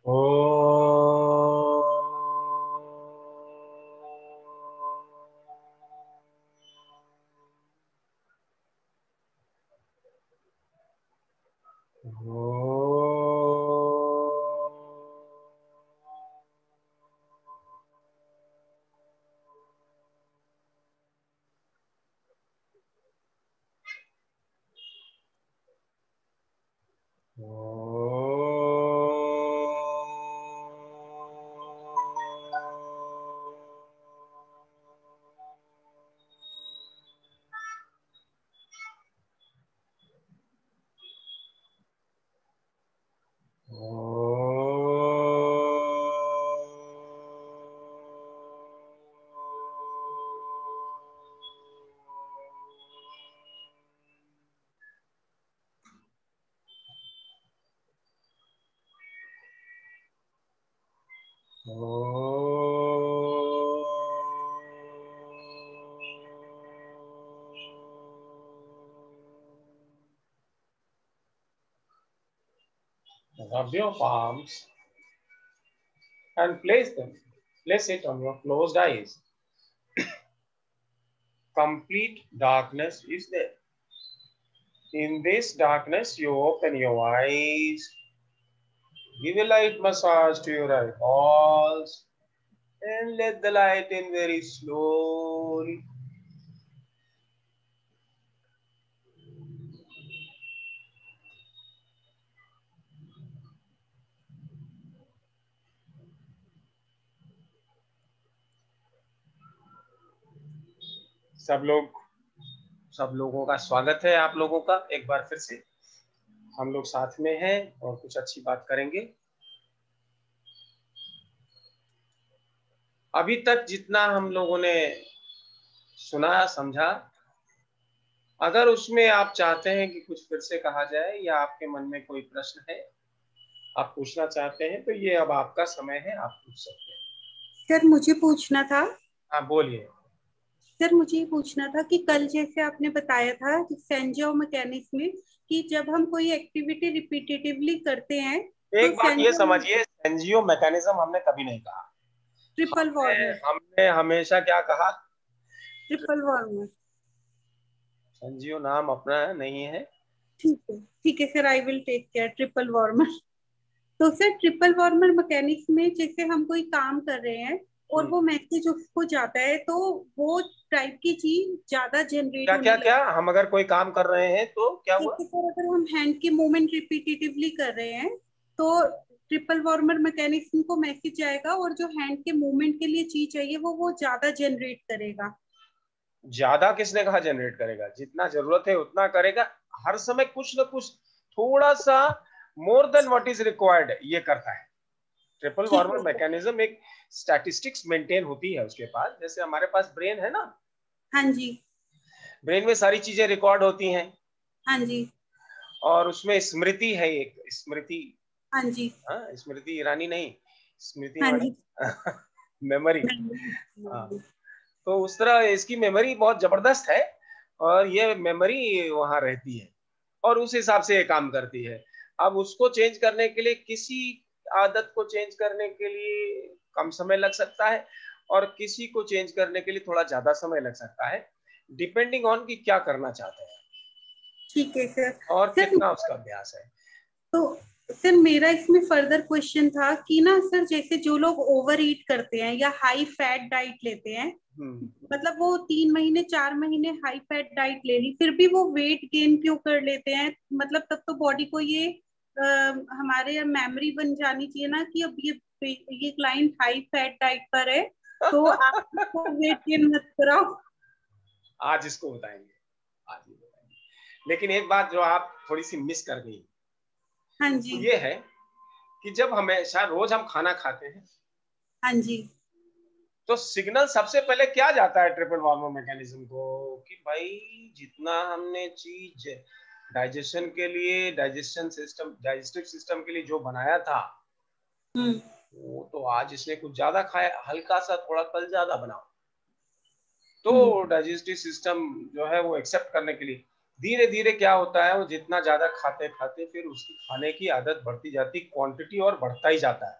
O Rub your palms and place it on your closed eyes. Complete darkness is there. In this darkness, you open your eyes, give a light massage to your eyeballs, and let the light in very slowly. सब लोगों का स्वागत है। आप लोगों का एक बार फिर से हम लोग साथ में हैं और कुछ अच्छी बात करेंगे। अभी तक जितना हम लोगों ने सुना समझा, अगर उसमें आप चाहते हैं कि कुछ फिर से कहा जाए या आपके मन में कोई प्रश्न है, आप पूछना चाहते हैं, तो ये अब आपका समय है, आप पूछ सकते हैं। सर मुझे पूछना था। हाँ बोलिए। सर मुझे ये पूछना था कि कल जैसे आपने बताया था कि सेंजियो मैकेनिक्स में कि जब हम कोई एक्टिविटी रिपीटेटिवली करते हैं तो एक बात ये समझिए, एनजीओ मैकेनिज्म हमने कभी नहीं कहा। ट्रिपल हमने वार्मर। हमने हमेशा क्या कहा? Triple warmer. एनजीओ नाम अपना नहीं है। ठीक है sir, I will take care triple warmer. तो सर ट्रिपल वार्मर मैकेनिक्स में जैसे हम कोई काम कर रहे हैं और वो मैसेज उसको जाता है तो वो टाइप की चीज ज्यादा जनरेट क्या क्या होने क्या? लगती हम अगर कोई काम कर रहे हैं तो क्या है। हुआ? जैसे सर अगर हम हैंड की मूवमेंट रिपीटेटिवली कर रहे हैं तो ट्रिपल वार्मर मैकेनिक्स को मैसेज जाएगा और जो हैंड के मूवमेंट के लिए चीज चाहिए वो ज्यादा जनरेट करेगा। ज्यादा किसने कहा जनरेट करेगा? जितना जरूरत है उतना करेगा। हर समय कुछ ना कुछ थोड़ा सा more than what is required ये करता है। ट्रिपल ठीक वार्मर है सर। मैकेनिज्म एक स्टैटिस्टिक्स मेंटेन होती है उसके पास। जैसे हमारे पास ब्रेन है ना, हाँ जी। ब्रेन में सारी चीजें रिकॉर्ड होती हैं हाँ जी। और उसमें स्मृति है, एक स्मृति। हाँ जी। हाँ, स्मृति ईरानी नहीं, स्मृति हाँ जी। Madam memory. हाँ, हाँ तो उस तरह इसकी मेमोरी बहुत जबरदस्त है और ये मेमोरी वहां रहती है और उस हिसाब से ये काम करती है। अब उसको चेंज करने के लिए, किसी आदत को चेंज करने के लिए कम समय लग सकता है और किसी को चेंज करने के लिए थोड़ा ज्यादा समय लग सकता है, डिपेंडिंग ऑन कि क्या करना चाहते हैं ठीक है सर। और सर कितना उसका अभ्यास है। तो सर मेरा इसमें फर्दर क्वेश्चन था कि ना सर जैसे जो लोग ओवर ईट करते हैं या हाई फैट डाइट लेते हैं, मतलब वो 3 महीने 4 महीने हाई फैट डाइट ले ली फिर भी वो वेट गेन क्यों कर लेते हैं? मतलब तब तो बॉडी को ये हमारे मेमोरी बन जानी चाहिए ना कि अब ये क्लाइंट हाई फैट डाइट पर है तो आप इसको वेट गेन मत कराओ। आज इसको बताएंगे, आज ही बताएंगे। लेकिन एक बात जो आप थोड़ी सी मिस कर गई, हाँ वो जी। ये है कि जब हमेशा रोज हम खाना खाते हैं हाँ जी। तो सिग्नल सबसे पहले क्या जाता है ट्रिपल वार्मर मैकेनिज्म को कि भाई जितना हमने चीज डाइजेशन के लिए, डाइजेस्टिव सिस्टम के लिए जो बनाया था वो तो आज इसने कुछ ज्यादा खाया, हल्का सा थोड़ा कल ज्यादा बनाओ। तो डाइजेस्टिव सिस्टम जो है वो एक्सेप्ट करने के लिए धीरे धीरे क्या होता है, वो जितना ज्यादा खाते खाते फिर उसकी खाने की आदत बढ़ती जाती, क्वांटिटी और बढ़ता ही जाता है।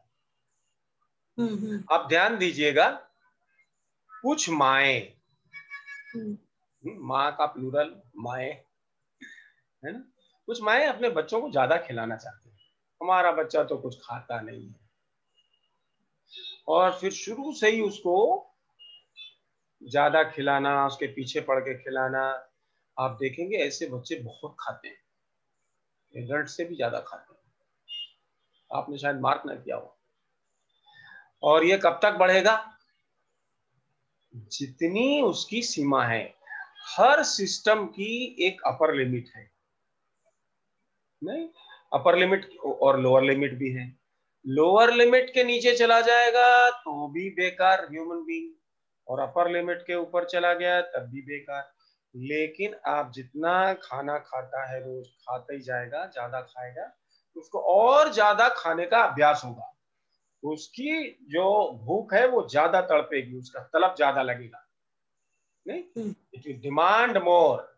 आप ध्यान दीजिएगा, कुछ माएँ, माँ का प्लूरल माएँ है ना, कुछ माएँ अपने बच्चों को ज्यादा खिलाना चाहती हैं, हमारा बच्चा तो कुछ खाता नहीं है, और फिर शुरू से ही उसको ज्यादा खिलाना, उसके पीछे पड़ के खिलाना। आप देखेंगे ऐसे बच्चे बहुत खाते हैं, एडल्ट से भी ज्यादा खाते हैं, आपने शायद मार्क ना किया हो। और ये कब तक बढ़ेगा? जितनी उसकी सीमा है। हर सिस्टम की एक अपर लिमिट है, नहीं, अपर लिमिट और लोअर लिमिट भी है। लोअर लिमिट के नीचे चला जाएगा तो भी बेकार ह्यूमन बीइंग, और अपर लिमिट के ऊपर चला गया तब भी बेकार। लेकिन आप जितना खाना खाता है, रोज खाता ही जाएगा, ज्यादा खाएगा तो उसको और ज्यादा खाने का अभ्यास होगा, उसकी जो भूख है वो ज्यादा तड़पेगी, उसका तलब ज्यादा लगेगा, नहीं, it will demand more,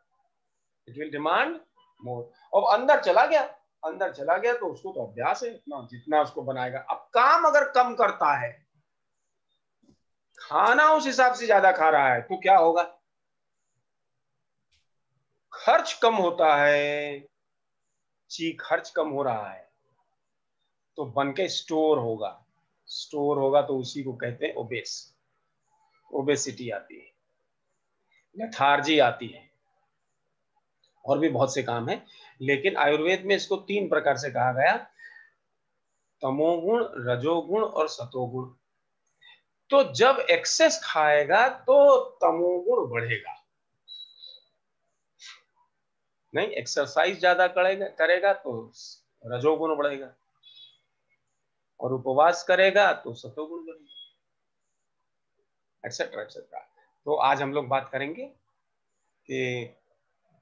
it will demand more. और अंदर चला गया, अंदर चला गया तो उसको तो अभ्यास है इतना, जितना उसको बनाएगा। अब काम अगर कम करता है, खाना उस हिसाब से ज्यादा खा रहा है, तो क्या होगा? खर्च कम होता है, ची खर्च कम हो रहा है तो बन के स्टोर होगा, स्टोर होगा तो उसी को कहते हैं ओबेस, ओबेसिटी आती है, लेथार्जी आती है, और भी बहुत से काम है। लेकिन आयुर्वेद में इसको 3 प्रकार से कहा गया, तमोगुण, रजोगुण और सतोगुण। तो जब एक्सेस खाएगा तो तमोगुण बढ़ेगा, नहीं, एक्सरसाइज ज्यादा करेगा तो रजोगुण बढ़ेगा, और उपवास करेगा तो सतोगुण बढ़ेगा, एक्सेट्रा एक्सेट्रा। तो आज हम लोग बात करेंगे कि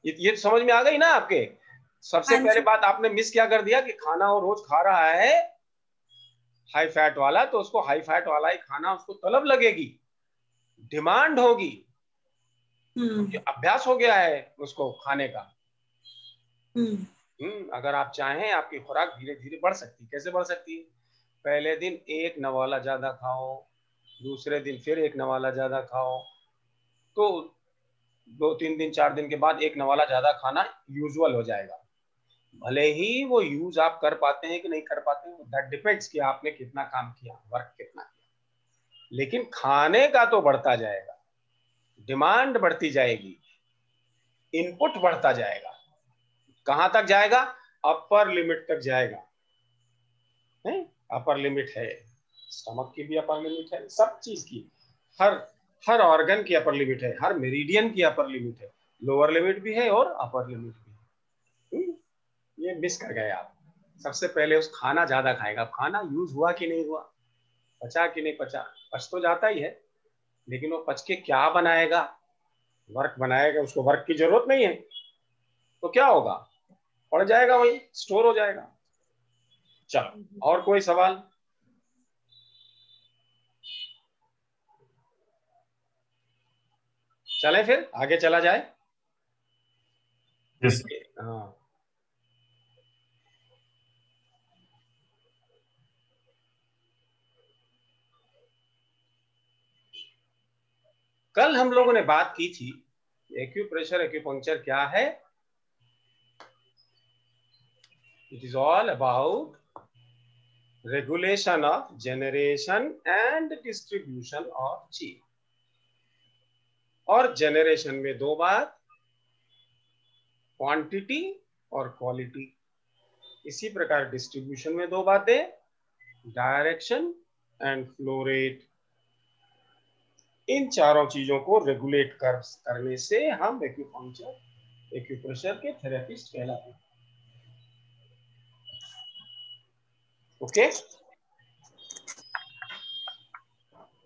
ये समझ में आ गई ना आपके? सबसे हाँ पहले जी। बात आपने मिस क्या कर दिया कि खाना वो रोज खा रहा है हाई फैट वाला, तो उसको हाई फैट वाला ही खाना, उसको तलब लगेगी, डिमांड होगी, क्योंकि अभ्यास हो गया है उसको खाने का। अगर आप चाहें आपकी खुराक धीरे धीरे बढ़ सकती है। कैसे बढ़ सकती है? पहले दिन एक नवाला ज्यादा खाओ, दूसरे दिन फिर एक नवाला ज्यादा खाओ, तो 2-3 दिन 4 दिन के बाद एक नवाला ज्यादा खाना यूजुअल हो जाएगा। भले ही वो यूज आप कर पाते हैं कि नहीं कर पाते हैं, दैट डिपेंड्स कि आपने कितना काम किया, वर्क कितना किया, लेकिन खाने का तो बढ़ता जाएगा, डिमांड बढ़ती जाएगी, इनपुट बढ़ता जाएगा। कहां तक जाएगा? अपर लिमिट तक जाएगा, है? अपर लिमिट है, स्टमक की भी अपर लिमिट है, सब चीज की, हर हर ऑर्गन की अपर लिमिट है, हर मेरिडियन की अपर लिमिट है, लोअर लिमिट भी है और अपर लिमिट भी है। ये मिस कर गए आप। सबसे पहले उस खाना ज्यादा खाएगा, खाना यूज हुआ कि नहीं हुआ, पचा कि नहीं पचा, पच तो जाता ही है, लेकिन वो पच के क्या बनाएगा, वर्क बनाएगा, उसको वर्क की जरूरत नहीं है, तो क्या होगा, पड़ जाएगा, वही स्टोर हो जाएगा। चलो, और कोई सवाल? चले फिर आगे चला जाए। यस। हाँ, कल हम लोगों ने बात की थी एक्यूप्रेशर एक्यूपंक्चर क्या है। It is all about regulation of generation and distribution of ची। और जनरेशन में 2 बात, क्वांटिटी और क्वालिटी। इसी प्रकार डिस्ट्रीब्यूशन में 2 बातें, डायरेक्शन एंड फ्लो रेट। इन चारों चीजों को रेगुलेट करने से हम एक्यूपंक्चर एक्यूप्रेशर के थेरेपिस्ट कहलाते हैं। ओके,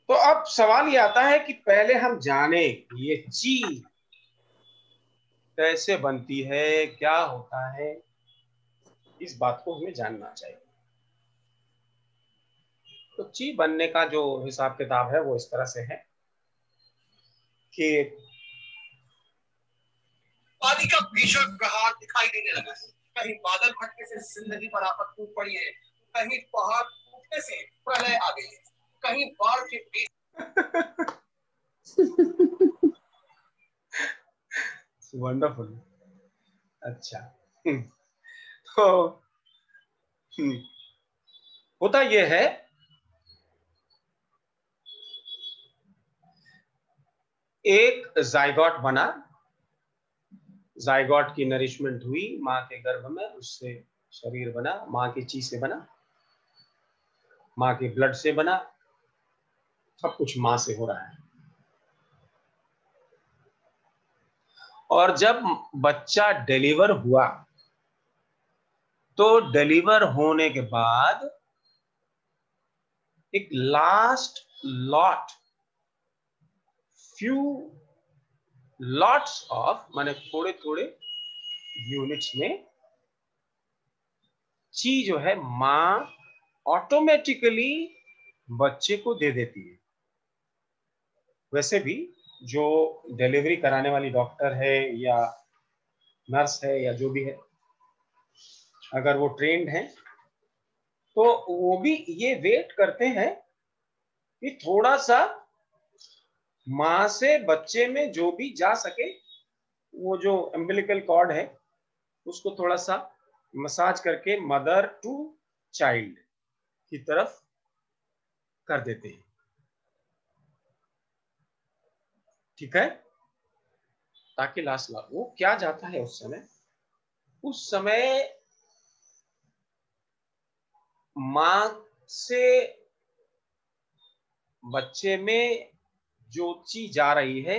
तो अब सवाल ये आता है कि पहले हम जाने ये ची कैसे बनती है, क्या होता है, इस बात को हमें जानना चाहिए। तो ची बनने का जो हिसाब किताब है वो इस तरह से है कि पानी का भीषण प्रहार दिखाई देने लगा है। कहीं बादल फटने से जिंदगी पर आफत टूट पड़ी है, कहीं पहाड़ टूटने से प्रलय आ गई है, कहीं बाढ़ के बीच वंडरफुल। अच्छा, तो होता यह है, एक जायगोट बना, जायगोट की नरिशमेंट हुई माँ के गर्भ में, उससे शरीर बना, माँ की ची से बना, माँ के ब्लड से बना, सब कुछ माँ से हो रहा है। और जब बच्चा डिलीवर हुआ तो डिलीवर होने के बाद एक last lot, few lots of, माने थोड़े थोड़े यूनिट्स में ची जो है मां ऑटोमेटिकली बच्चे को दे देती है। वैसे भी जो डिलीवरी कराने वाली डॉक्टर है या नर्स है या जो भी है, अगर वो ट्रेंड है तो वो भी ये वेट करते हैं कि थोड़ा सा मां से बच्चे में जो भी जा सके, वो जो अम्बिलिकल कॉर्ड है उसको थोड़ा सा मसाज करके मदर टू चाइल्ड की तरफ कर देते हैं। ठीक है, ताकि लास्ट वो क्या जाता है उस समय मां से बच्चे में जो ची जा रही है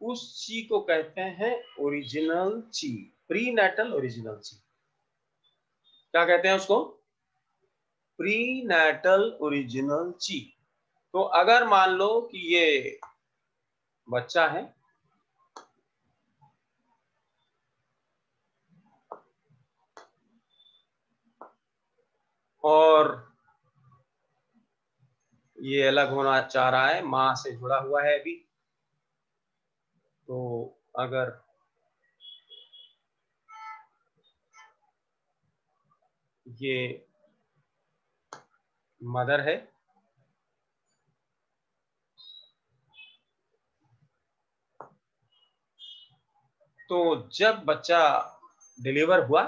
उस ची को कहते हैं ओरिजिनल ची, प्रीनेटल ओरिजिनल ची। क्या कहते हैं उसको? प्रीनेटल ओरिजिनल ची। तो अगर मान लो कि ये बच्चा है और ये अलग होना चाह रहा है, मां से जुड़ा हुआ है अभी, तो अगर ये मदर है तो जब बच्चा डिलीवर हुआ,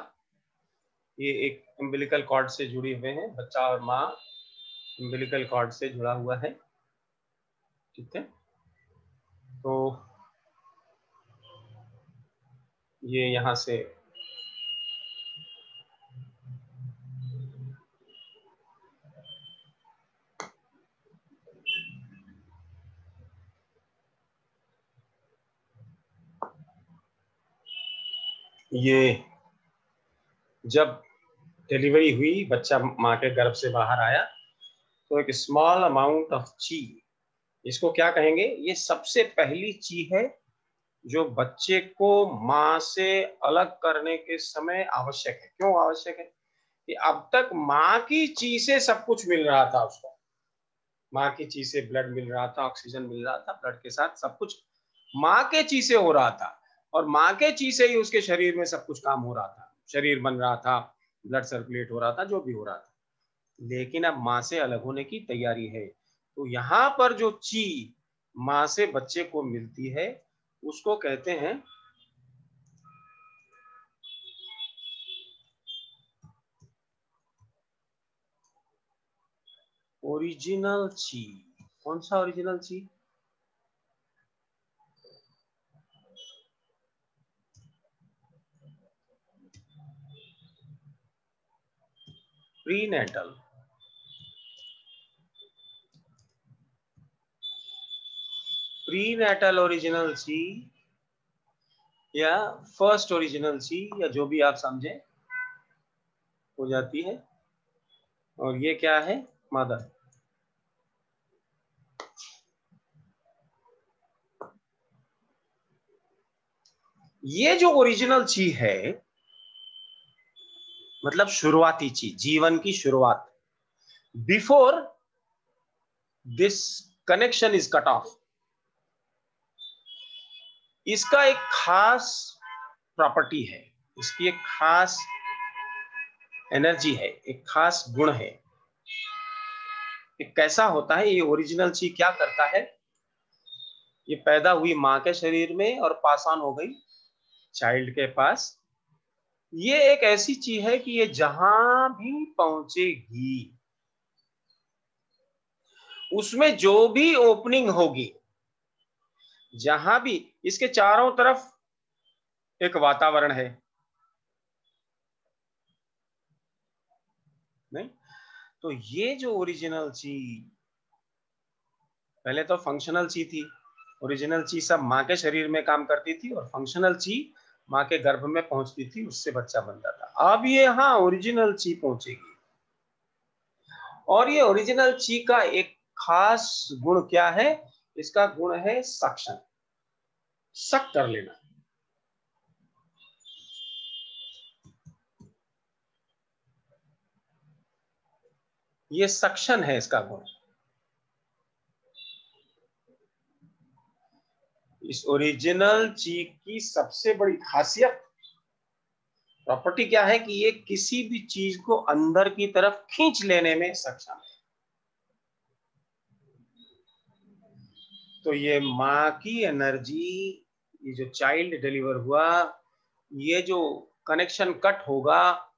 ये एक अम्बिलिकल कॉर्ड से जुड़े हुए हैं, बच्चा और माँ अम्बिलिकल कॉर्ड से जुड़ा हुआ है। ठीक है, तो ये यहां से ये जब डिलीवरी हुई, बच्चा माँ के गर्भ से बाहर आया, तो एक स्मॉल अमाउंट ऑफ ची, इसको क्या कहेंगे, ये सबसे पहली ची है जो बच्चे को माँ से अलग करने के समय आवश्यक है। क्यों आवश्यक है? कि अब तक माँ की ची से सब कुछ मिल रहा था उसको, माँ की ची से ब्लड मिल रहा था, ऑक्सीजन मिल रहा था, ब्लड के साथ सब कुछ माँ के ची से हो रहा था, और माँ के ची से ही उसके शरीर में सब कुछ काम हो रहा था, शरीर बन रहा था, ब्लड सर्कुलेट हो रहा था, जो भी हो रहा था। लेकिन अब माँ से अलग होने की तैयारी है, तो यहाँ पर जो ची माँ से बच्चे को मिलती है उसको कहते हैं ओरिजिनल ची। कौन सा ओरिजिनल ची? प्रीनेटल। प्रीनेटल ओरिजिनल ची या फर्स्ट ओरिजिनल ची, या जो भी आप समझे, हो जाती है। और ये क्या है? मदर। ये जो ओरिजिनल ची है, मतलब शुरुआती ची, जीवन की शुरुआत, before this connection is cut off, इसका एक खास प्रॉपर्टी है, इसकी एक खास एनर्जी है, एक खास गुण है। कैसा होता है ये ओरिजिनल ची, क्या करता है, ये पैदा हुई माँ के शरीर में और पास ऑन हो गई चाइल्ड के पास। ये एक ऐसी चीज है कि ये जहां भी पहुंचेगी उसमें जो भी ओपनिंग होगी, जहां भी, इसके चारों तरफ एक वातावरण है, नहीं? तो ये जो ओरिजिनल ची, पहले तो फंक्शनल ची थी, ओरिजिनल ची सब माँ के शरीर में काम करती थी और फंक्शनल ची माँ के गर्भ में पहुंचती थी, उससे बच्चा बनता था। अब ये हाँ ओरिजिनल ची पहुंचेगी, और ये ओरिजिनल ची का एक खास गुण क्या है, इसका गुण है सक्शन, सक कर लेना। ये सक्शन है इसका गुण। इस ओरिजिनल ची की सबसे बड़ी खासियत, प्रॉपर्टी क्या है कि ये किसी भी चीज को अंदर की तरफ खींच लेने में सक्षम है। तो ये माँ की एनर्जी, ये जो चाइल्ड डिलीवर हुआ, ये जो कनेक्शन कट होगा,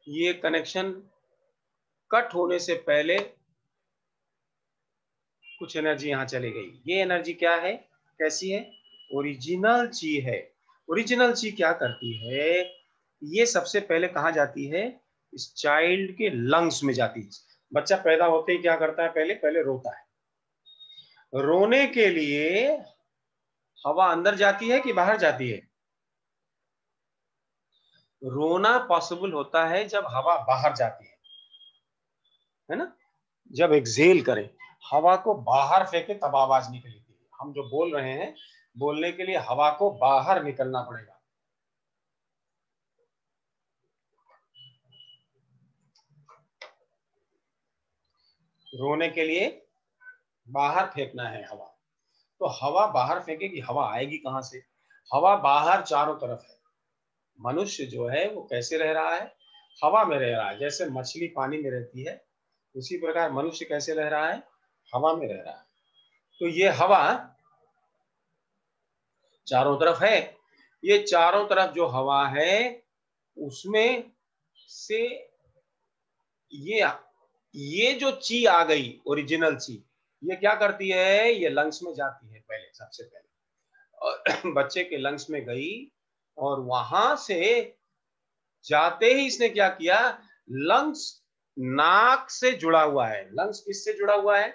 ये कनेक्शन कट होने से पहले कुछ एनर्जी यहां चली गई। ये एनर्जी क्या है, कैसी है, ओरिजिनल ची है। ओरिजिनल ची क्या करती है, ये सबसे पहले कहां जाती है, इस चाइल्ड के लंग्स में जाती है। बच्चा पैदा होते ही क्या करता है, पहले पहले रोता है। रोने के लिए हवा अंदर जाती है कि बाहर जाती है? रोना पॉसिबल होता है जब हवा बाहर जाती है ना? जब एक्सहेल करें, हवा को बाहर फेंके तब आवाज निकलती है। हम जो बोल रहे हैं, बोलने के लिए हवा को बाहर निकलना पड़ेगा। रोने के लिए बाहर फेंकना है हवा, तो हवा बाहर फेंकेगी, हवा आएगी कहां से? हवा बाहर चारों तरफ है। मनुष्य जो है वो कैसे रह रहा है, हवा में रह रहा है। जैसे मछली पानी में रहती है, उसी प्रकार मनुष्य कैसे रह रहा है, हवा में रह रहा है। तो ये हवा चारों तरफ है। ये चारों तरफ जो हवा है उसमें से ये जो ची आ गई, ओरिजिनल ची, ये क्या करती है, ये लंग्स में जाती है पहले, सबसे पहले, और बच्चे के लंग्स में गई, और वहां से जाते ही इसने क्या किया, लंग्स नाक से जुड़ा हुआ है। लंग्स किससे जुड़ा हुआ है,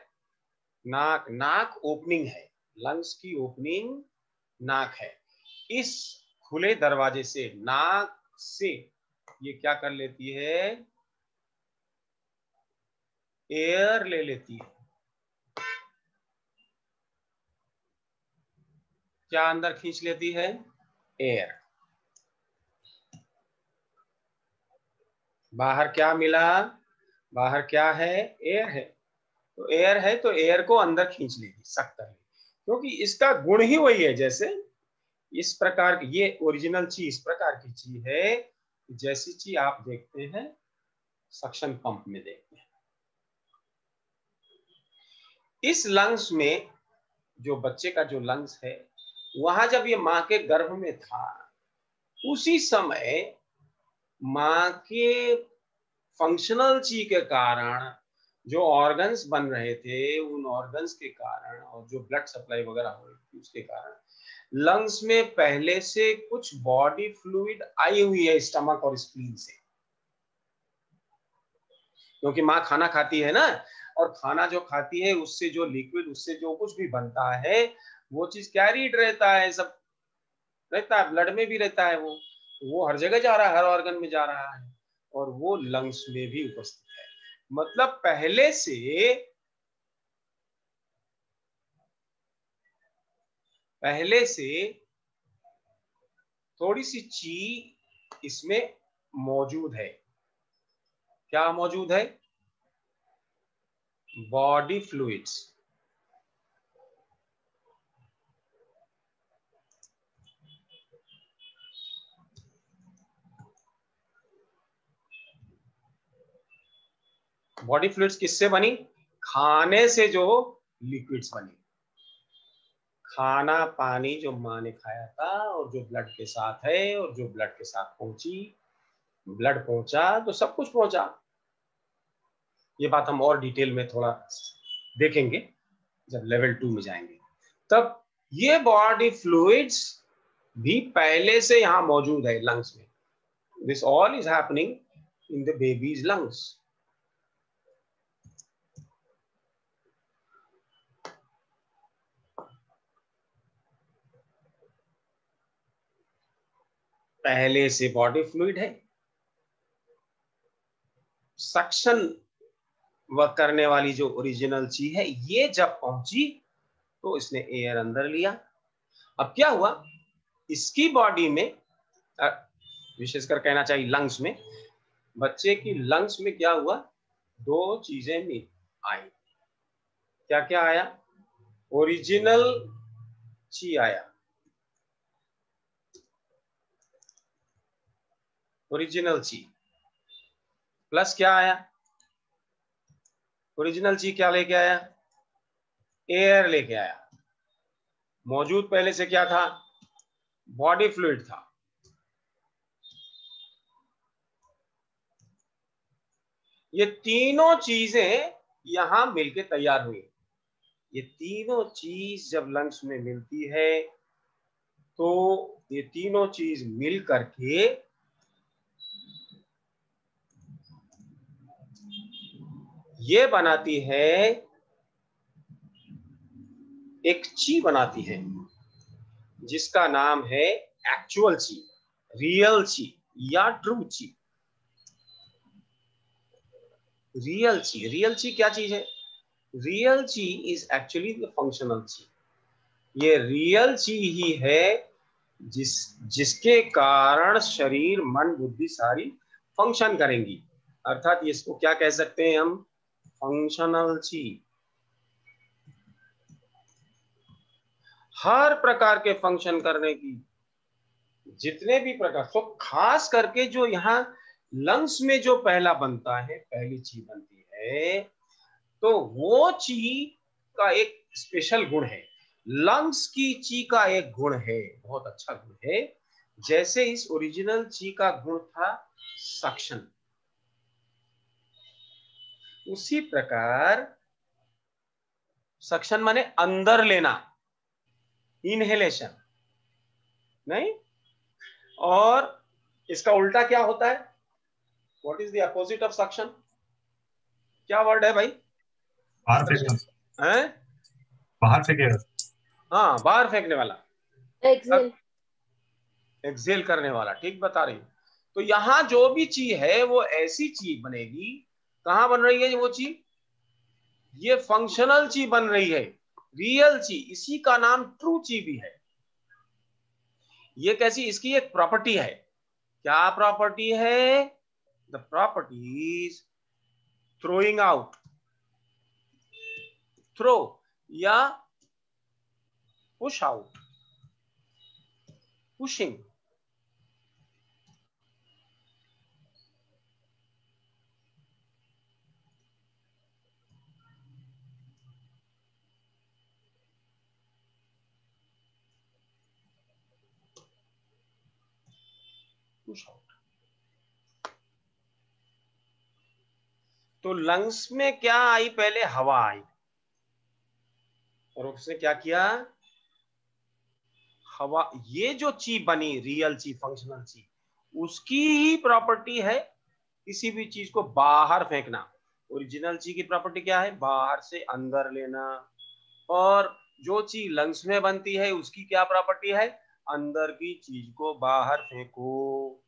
नाक। नाक ओपनिंग है, लंग्स की ओपनिंग नाक है। इस खुले दरवाजे से, नाक से ये क्या कर लेती है, एयर ले लेती है। क्या अंदर खींच लेती है, एयर। बाहर क्या मिला, बाहर क्या है, एयर है। तो एयर है तो एयर को अंदर खींच लेगी, सक कर लेगी, क्योंकि इसका गुण ही वही है। जैसे इस प्रकार की ये ओरिजिनल चीज, इस प्रकार की चीज है जैसी चीज आप देखते हैं सक्शन पंप में देखते हैं। इस लंग्स में, जो बच्चे का जो लंग्स है, वहां जब ये माँ के गर्भ में था, उसी समय माँ के फंक्शनल ची के कारण जो ऑर्गन्स बन रहे थे, उन ऑर्गन्स के कारण, और जो ब्लड सप्लाई वगैरह हो रही थी उसके कारण, लंग्स में पहले से कुछ बॉडी फ्लूइड आई हुई है स्टमक और स्प्लीन से। क्योंकि माँ खाना खाती है ना, और खाना जो खाती है उससे जो लिक्विड, उससे जो कुछ भी बनता है, वो चीज कैरीड रहता है, सब रहता है, ब्लड में भी रहता है। वो हर जगह जा रहा है, हर ऑर्गन में जा रहा है, और वो लंग्स में भी उपस्थित है। मतलब पहले से थोड़ी सी ची इसमें मौजूद है। क्या मौजूद है, बॉडी फ्लूइड्स। बॉडी फ्लूइड्स किससे बनी? खाने से जो लिक्विड्स बनी, खाना पानी जो माँ ने खाया था और जो ब्लड के साथ है और जो ब्लड के साथ पहुंची, ब्लड पहुंचा तो सब कुछ पहुंचा। ये बात हम और डिटेल में थोड़ा देखेंगे जब लेवल 2 में जाएंगे। तब ये बॉडी फ्लूइड्स भी पहले से यहां मौजूद है लंग्स में। This all is happening in the babies lungs. पहले से बॉडी फ्लूइड है, सक्शन वर्क करने वाली जो ओरिजिनल चीज है ये जब पहुंची तो इसने एयर अंदर लिया। अब क्या हुआ, इसकी बॉडी में, विशेषकर कहना चाहिए लंग्स में, बच्चे की लंग्स में क्या हुआ, दो चीजें आई। क्या क्या आया? ओरिजिनल ची आया, ओरिजिनल ची प्लस क्या आया? ओरिजिनल ची क्या लेके आया? एयर लेके आया। मौजूद पहले से क्या था? बॉडी फ्लूइड था। ये तीनों चीजें यहां मिलके तैयार हुई। ये तीनों चीज जब लंग्स में मिलती है तो ये तीनों चीज मिल करके ये बनाती है, एक ची बनाती है जिसका नाम है एक्चुअल ची, रियल ची या ट्रू ची। रियल ची, रियल ची क्या चीज है? रियल ची इज एक्चुअली द फंक्शनल ची। ये रियल ची ही है जिसके कारण शरीर मन बुद्धि सारी फंक्शन करेंगी। अर्थात इसको क्या कह सकते हैं हम? फंक्शनल ची। हर प्रकार के फंक्शन करने की जितने भी प्रकार, तो खास करके जो यहाँ लंग्स में जो पहला बनता है, पहली ची बनती है, तो वो ची का एक स्पेशल गुण है। लंग्स की ची का एक गुण है, बहुत अच्छा गुण है। जैसे इस ओरिजिनल ची का गुण था सक्शन, उसी प्रकार सक्शन माने अंदर लेना, इनहेलेशन नहीं। और इसका उल्टा क्या होता है? What is the opposite of suction? क्या वर्ड है भाई? बाहर फेंकना। हैं? बाहर फेंकेगा। हाँ, बाहर फेंकने वाला, एक्सेल। एक्सेल करने वाला, ठीक बता रही हूँ। तो यहाँ जो भी चीज है वो ऐसी चीज बनेगी। कहाँ बन रही है वो चीज? ये फंक्शनल चीज बन रही है, रियल चीज। इसी का नाम ट्रू चीज भी है। ये कैसी? इसकी एक प्रॉपर्टी है। क्या प्रॉपर्टी है? The property is throwing out, throw या push out, pushing. Push out. तो लंग्स में क्या आई? पहले हवा आई और उसने क्या किया? हवा, ये जो ची बनी रियल ची, फंक्शनल ची, उसकी ही प्रॉपर्टी है किसी भी चीज को बाहर फेंकना। ओरिजिनल ची की प्रॉपर्टी क्या है? बाहर से अंदर लेना। और जो चीज लंग्स में बनती है उसकी क्या प्रॉपर्टी है? अंदर की चीज को बाहर फेंको।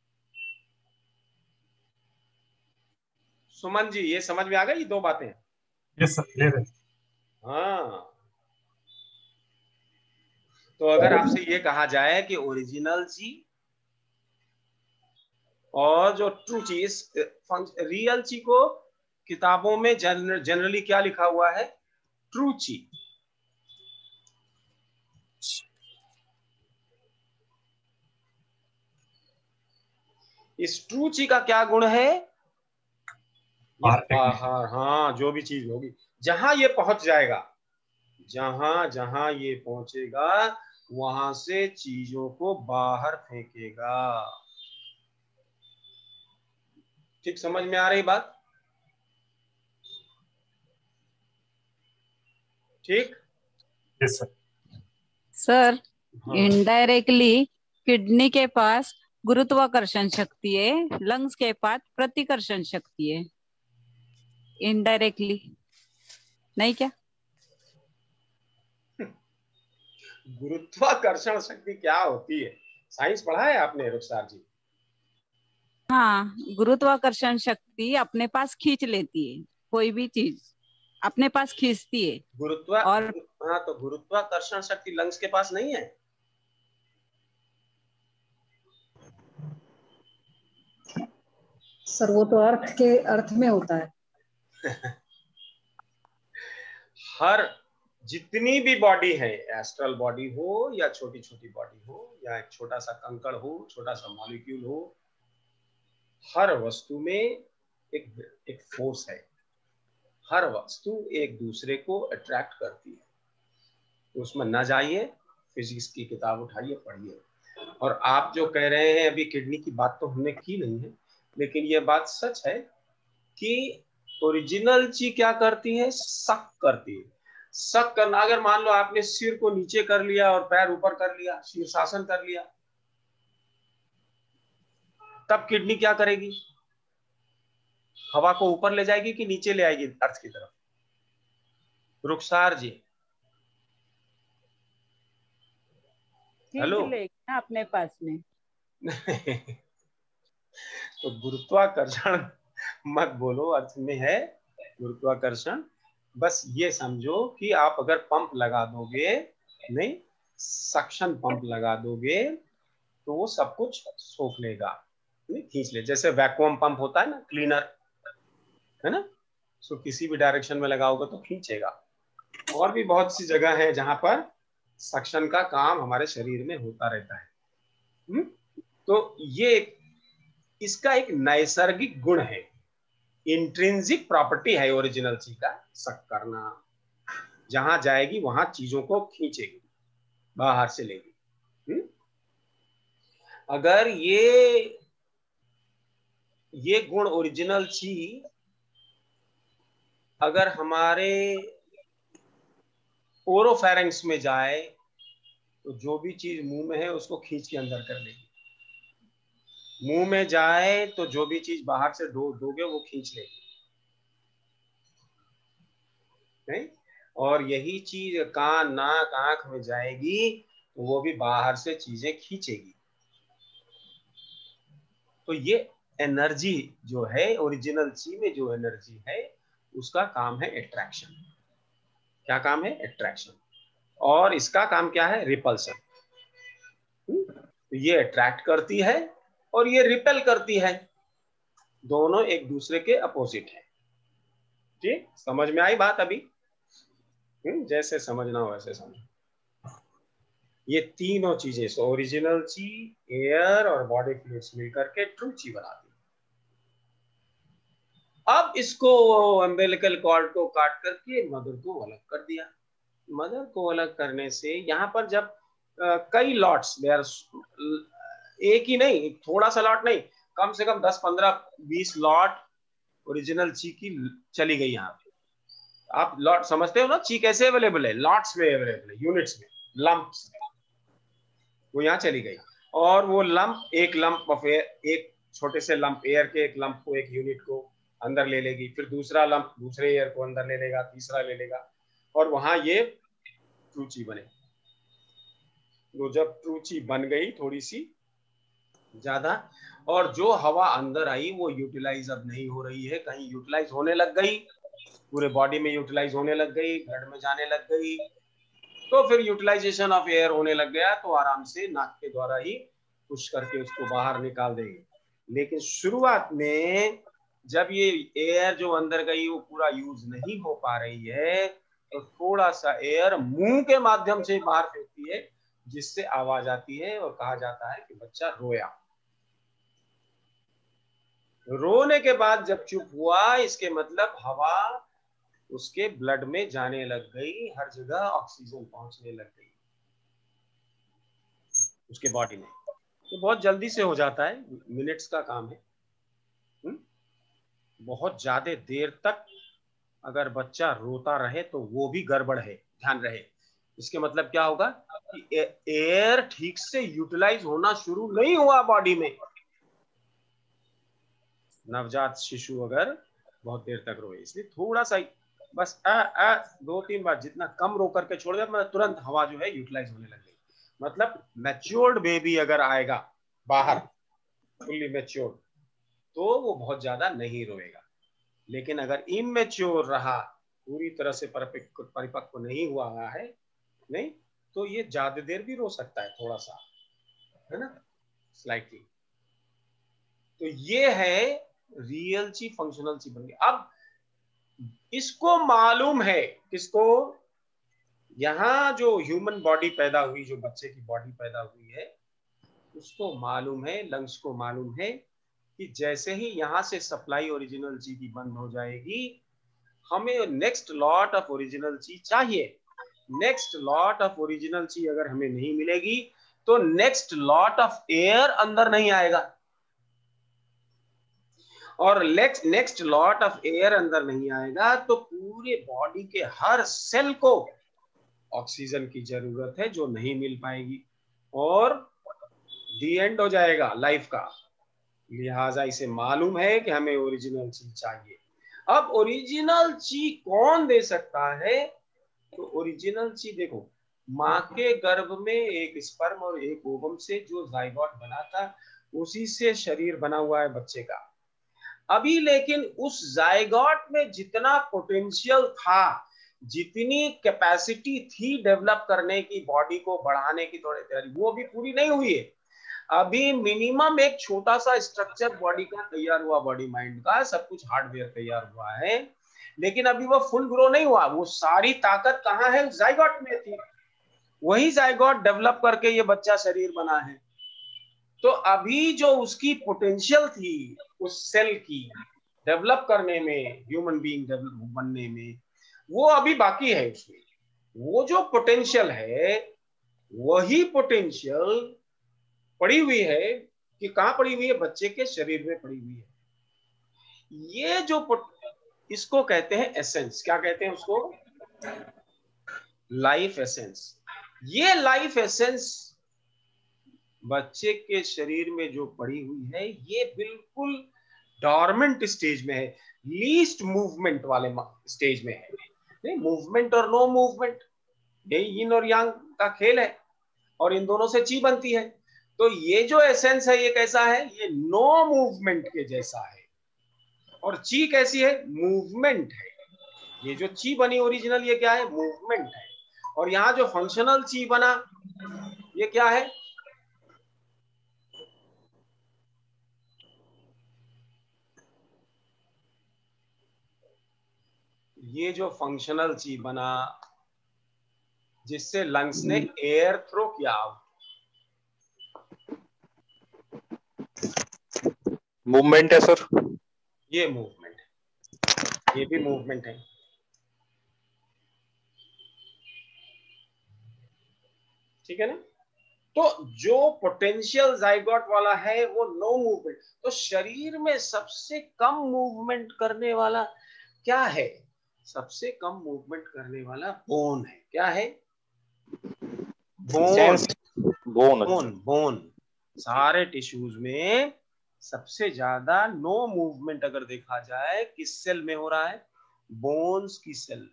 सुमन जी, ये समझ में आ गई दो बातें? यस सर, क्लियर है। हाँ, तो अगर आपसे ये कहा जाए कि ओरिजिनल ची और जो ट्रू ची, इस रियल ची को किताबों में जनरली क्या लिखा हुआ है? ट्रू ची। इस ट्रू ची का क्या गुण है? बाहर, हाँ, जो भी चीज होगी, जहां ये पहुंच जाएगा, जहां जहां ये पहुंचेगा वहां से चीजों को बाहर फेंकेगा। ठीक समझ में आ रही बात? ठीक सर। सर, हाँ। इनडायरेक्टली किडनी के पास गुरुत्वाकर्षण शक्ति है, लंग्स के पास प्रतिकर्षण शक्ति है। इनडायरेक्टली नहीं क्या? गुरुत्वाकर्षण शक्ति क्या होती है? साइंस पढ़ा है आपने रुखसार जी? हाँ, गुरुत्वाकर्षण शक्ति अपने पास खींच लेती है, कोई भी चीज अपने पास खींचती है। और हाँ, तो गुरुत्वाकर्षण शक्ति लंग्स के पास नहीं है? सर वो तो अर्थ के अर्थ में होता है। हर जितनी भी बॉडी है, एस्ट्रल बॉडी हो या छोटी छोटी बॉडी हो या एक छोटा सा कंकड़ हो, छोटा सा मॉलिक्यूल हो, हर वस्तु में एक फोर्स है। हर वस्तु एक दूसरे को अट्रैक्ट करती है। उसमें न जाइए, फिजिक्स की किताब उठाइए, पढ़िए। और आप जो कह रहे हैं, अभी किडनी की बात तो हमने की नहीं है, लेकिन ये बात सच है कि ओरिजिनल चीज क्या करती है? सक करती है। सक करना, अगर मान लो आपने सिर को नीचे कर लिया और पैर ऊपर कर लिया, शीर्षासन कर लिया, तब किडनी क्या करेगी? हवा को ऊपर ले जाएगी कि नीचे ले आएगी अर्थ की तरफ? रुखसार जी, हेलो। लेना अपने पास में। तो गुरुत्वाकर्षण मत बोलो, अर्थ में है गुरुत्वाकर्षण। बस ये समझो कि आप अगर पंप लगा दोगे, नहीं, सक्शन पंप लगा दोगे, तो वो सब कुछ सोख लेगा, खींच ले। जैसे वैक्यूम पंप होता है ना, क्लीनर है ना, उसको किसी भी डायरेक्शन में लगाओगे तो खींचेगा। और भी बहुत सी जगह है जहां पर सक्शन का काम हमारे शरीर में होता रहता है। तो ये इसका एक नैसर्गिक गुण है, इंट्रिंसिक प्रॉपर्टी है ओरिजिनल चीज का, सक करना। जहां जाएगी वहां चीजों को खींचेगी, बाहर से लेगी। अगर ये गुण ओरिजिनल चीज अगर हमारे ओरोफेरेंक्स में जाए, तो जो भी चीज मुंह में है उसको खींच के अंदर कर लेगी। मुंह में जाए तो जो भी चीज बाहर से दोगे वो खींच लेगी, नहीं? और यही चीज कान, नाक, आंख में जाएगी तो वो भी बाहर से चीजें खींचेगी। तो ये एनर्जी जो है, ओरिजिनल चीज में जो एनर्जी है, उसका काम है अट्रैक्शन। क्या काम है? अट्रैक्शन। और इसका काम क्या है? रिपल्सन। तो ये अट्रैक्ट करती है और ये रिपेल करती है, दोनों एक दूसरे के अपोजिट है। ठीक, समझ में आई बात अभी? जैसे समझना हो वैसे समझो। ये तीनों चीजें, ओरिजिनल ची, एयर और बॉडी फ्लूइड्स मिलकर के ट्रू ची बनाती है। अब इसको अम्बिलिकल कॉर्ड को काट करके मदर को अलग कर दिया। मदर को अलग करने से यहाँ पर जब कई लॉट्स, एक ही नहीं, थोड़ा सा लॉट नहीं, कम से कम 10, 15, 20 लॉट ओरिजिनल ची की चली गई यहाँ पे। आप लॉट समझते हो ना, ची कैसे अवेलेबल है? लॉट्स में अवेलेबल है, यूनिट्स में, लंप्स में। वो यहाँ चली गई और वो लंप, एक लंप ऑफ एयर, एक छोटे से लंप एयर के, एक लंप को, एक यूनिट को अंदर ले लेगी, फिर दूसरा लंप दूसरे एयर को अंदर ले लेगा, तीसरा ले लेगा, और वहां ये ट्रूची बने। तो जब ट्रूची बन गई थोड़ी सी ज्यादा, और जो हवा अंदर आई वो यूटिलाइज अब नहीं हो रही है, कहीं यूटिलाइज होने लग गई, पूरे बॉडी में यूटिलाइज होने लग गई, ब्लड में जाने लग गई, तो फिर यूटिलाइजेशन ऑफ एयर होने लग गया, तो आराम से नाक के द्वारा ही पुश करके उसको बाहर निकाल देंगे। लेकिन शुरुआत में जब ये एयर जो अंदर गई वो पूरा यूज नहीं हो पा रही है, तो थोड़ा सा एयर मुंह के माध्यम से बाहर फेंकती है, जिससे आवाज आती है और कहा जाता है कि बच्चा रोया। रोने रोने के बाद जब चुप हुआ, इसके मतलब हवा उसके ब्लड में जाने लग गई, हर जगह ऑक्सीजन पहुंचने लग गई उसके बॉडी में। तो बहुत जल्दी से हो जाता है, मिनट्स का काम है। बहुत ज्यादा देर तक अगर बच्चा रोता रहे तो वो भी गड़बड़ है, ध्यान रहे। इसके मतलब क्या होगा कि एयर ठीक से यूटिलाइज होना शुरू नहीं हुआ बॉडी में। नवजात शिशु अगर बहुत देर तक रोए, इसलिए थोड़ा सा बस दो तीन बार जितना कम रो करके छोड़ दिया, मतलब तुरंत हवा जो है यूटिलाइज होने लग गई। मतलब मैच्योर्ड बेबी अगर आएगा बाहर फुल्ली मैच्योर्ड, तो वो बहुत ज्यादा नहीं रोएगा। लेकिन अगर इमेच्योर रहा, पूरी तरह से परिपक्व नहीं हुआ है, नहीं, तो ये ज्यादा देर भी रो सकता है, थोड़ा सा, है ना, स्लाइटली। तो ये है रियल ची, फंक्शनल ची बन गई। अब इसको मालूम है, किसको? यहाँ जो ह्यूमन बॉडी पैदा हुई, जो बच्चे की बॉडी पैदा हुई है, उसको मालूम है, लंग्स को मालूम है कि जैसे ही यहाँ से सप्लाई ओरिजिनल ची की बंद हो जाएगी, हमें नेक्स्ट लॉट ऑफ ओरिजिनल ची चाहिए। नेक्स्ट लॉट ऑफ ओरिजिनल ची अगर हमें नहीं मिलेगी तो नेक्स्ट लॉट ऑफ एयर अंदर नहीं आएगा, और नेक्स्ट लॉट ऑफ एयर अंदर नहीं आएगा तो पूरे बॉडी के हर सेल को ऑक्सीजन की जरूरत है, जो नहीं मिल पाएगी, और दी एंड हो जाएगा लाइफ का। लिहाजा इसे मालूम है कि हमें ओरिजिनल ची चाहिए। अब ओरिजिनल ची कौन दे सकता है? तो ओरिजिनल ची देखो, माँ के गर्भ में एक स्पर्म और एक ओवम से जो जाइगोट बना था, उसी से शरीर बना हुआ है बच्चे का। अभी लेकिन उस जाइगोट में जितना पोटेंशियल था, जितनी कैपेसिटी थी डेवलप करने की, बॉडी को बढ़ाने की थोड़ी तैयारी, वो अभी पूरी नहीं हुई है। अभी मिनिमम एक छोटा सा स्ट्रक्चर बॉडी का तैयार हुआ, बॉडी माइंड का सब कुछ हार्डवेयर तैयार हुआ है, लेकिन अभी वो फुल ग्रो नहीं हुआ। वो सारी ताकत कहाँ है? जाइगोट में थी। वही जाइगोट डेवलप करके ये बच्चा शरीर बना है। तो अभी जो उसकी पोटेंशियल थी उस सेल की डेवलप करने में, ह्यूमन बीइंग बनने में, वो अभी बाकी है उसमें। वो जो पोटेंशियल है, वही पोटेंशियल पड़ी हुई है कि कहाँ पड़ी हुई है? बच्चे के शरीर में पड़ी हुई है। ये जो इसको कहते हैं एसेंस। क्या कहते हैं उसको? Life essence. ये लाइफ एसेंस बच्चे के शरीर में जो पड़ी हुई है, ये बिल्कुल डॉर्मेंट स्टेज में है, लीस्ट मूवमेंट वाले स्टेज में है। नहीं, मूवमेंट और नो मूवमेंट, यही यिन और यांग का खेल है, और इन दोनों से ची बनती है। तो ये जो एसेंस है, ये कैसा है? ये नो मूवमेंट के जैसा है। और ची कैसी है? मूवमेंट है। ये जो ची बनी ओरिजिनल, ये क्या है? मूवमेंट है। और यहाँ जो फंक्शनल ची बना, ये क्या है? ये जो फंक्शनल ची बना, जिससे लंग्स ने एयर थ्रो किया, मूवमेंट है सर। ये मूवमेंट है, ये भी मूवमेंट है। ठीक है ना? तो जो पोटेंशियल जाइगोट वाला है वो नो मूवमेंट। तो शरीर में सबसे कम मूवमेंट करने वाला क्या है? सबसे कम मूवमेंट करने वाला बोन है। क्या है? बोन। बोन। बोन। सारे टिश्यूज में सबसे ज्यादा नो मूवमेंट अगर देखा जाए किस सेल में हो रहा है? बोन्स की सेल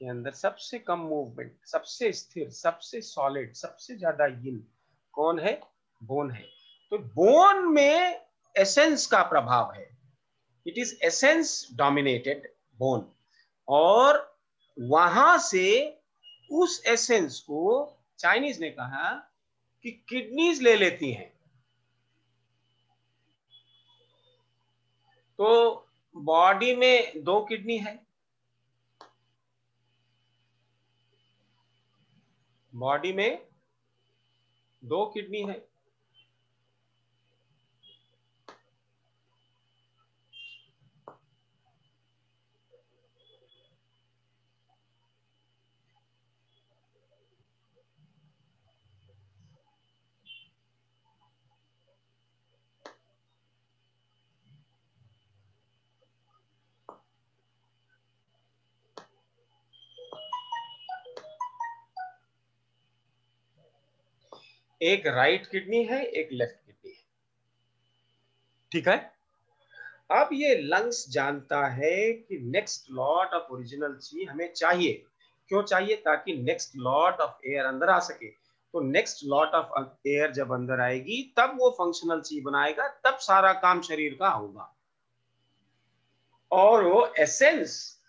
के अंदर सबसे कम मूवमेंट, सबसे स्थिर, सबसे सॉलिड, सबसे ज्यादा यिन कौन है? बोन है। तो बोन में एसेंस का प्रभाव है। It is essence dominated bone. और वहां से उस एसेंस को चाइनीज ने कहा कि किडनीज ले लेती हैं। तो बॉडी में 2 किडनी है, बॉडी में 2 किडनी है। एक राइट किडनी है, एक लेफ्ट किडनी है। ठीक है। अब ये लंग्स जानता है कि नेक्स्ट लॉट ऑफ ओरिजिनल ची हमें चाहिए। क्यों चाहिए? ताकि नेक्स्ट लॉट ऑफ एयर अंदर आ सके। तो नेक्स्ट लॉट ऑफ एयर जब अंदर आएगी तब वो फंक्शनल ची बनाएगा, तब सारा काम शरीर का होगा। और वो एसेंस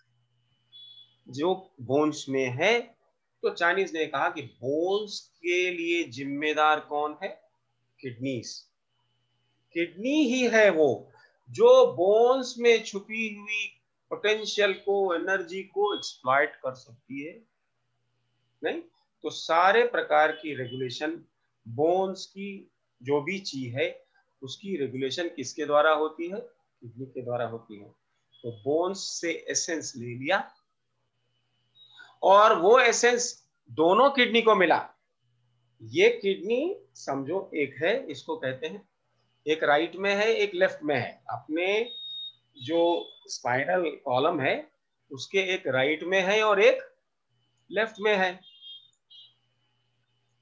जो बोन्स में है, तो चाइनीज ने कहा कि बोन्स के लिए जिम्मेदार कौन है? किडनीज। किडनी ही है वो जो बोन्स में छुपी हुई पोटेंशियल को, एनर्जी को एक्सप्लॉइट कर सकती है। नहीं तो सारे प्रकार की रेगुलेशन बोन्स की जो भी चीज है उसकी रेगुलेशन किसके द्वारा होती है? किडनी के द्वारा होती है। तो बोन्स से एसेंस ले लिया और वो एसेंस दोनों किडनी को मिला। ये किडनी समझो एक है, इसको कहते हैं, एक राइट में है एक लेफ्ट में है। अपने जो स्पाइनल कॉलम है उसके एक राइट में है और एक लेफ्ट में है।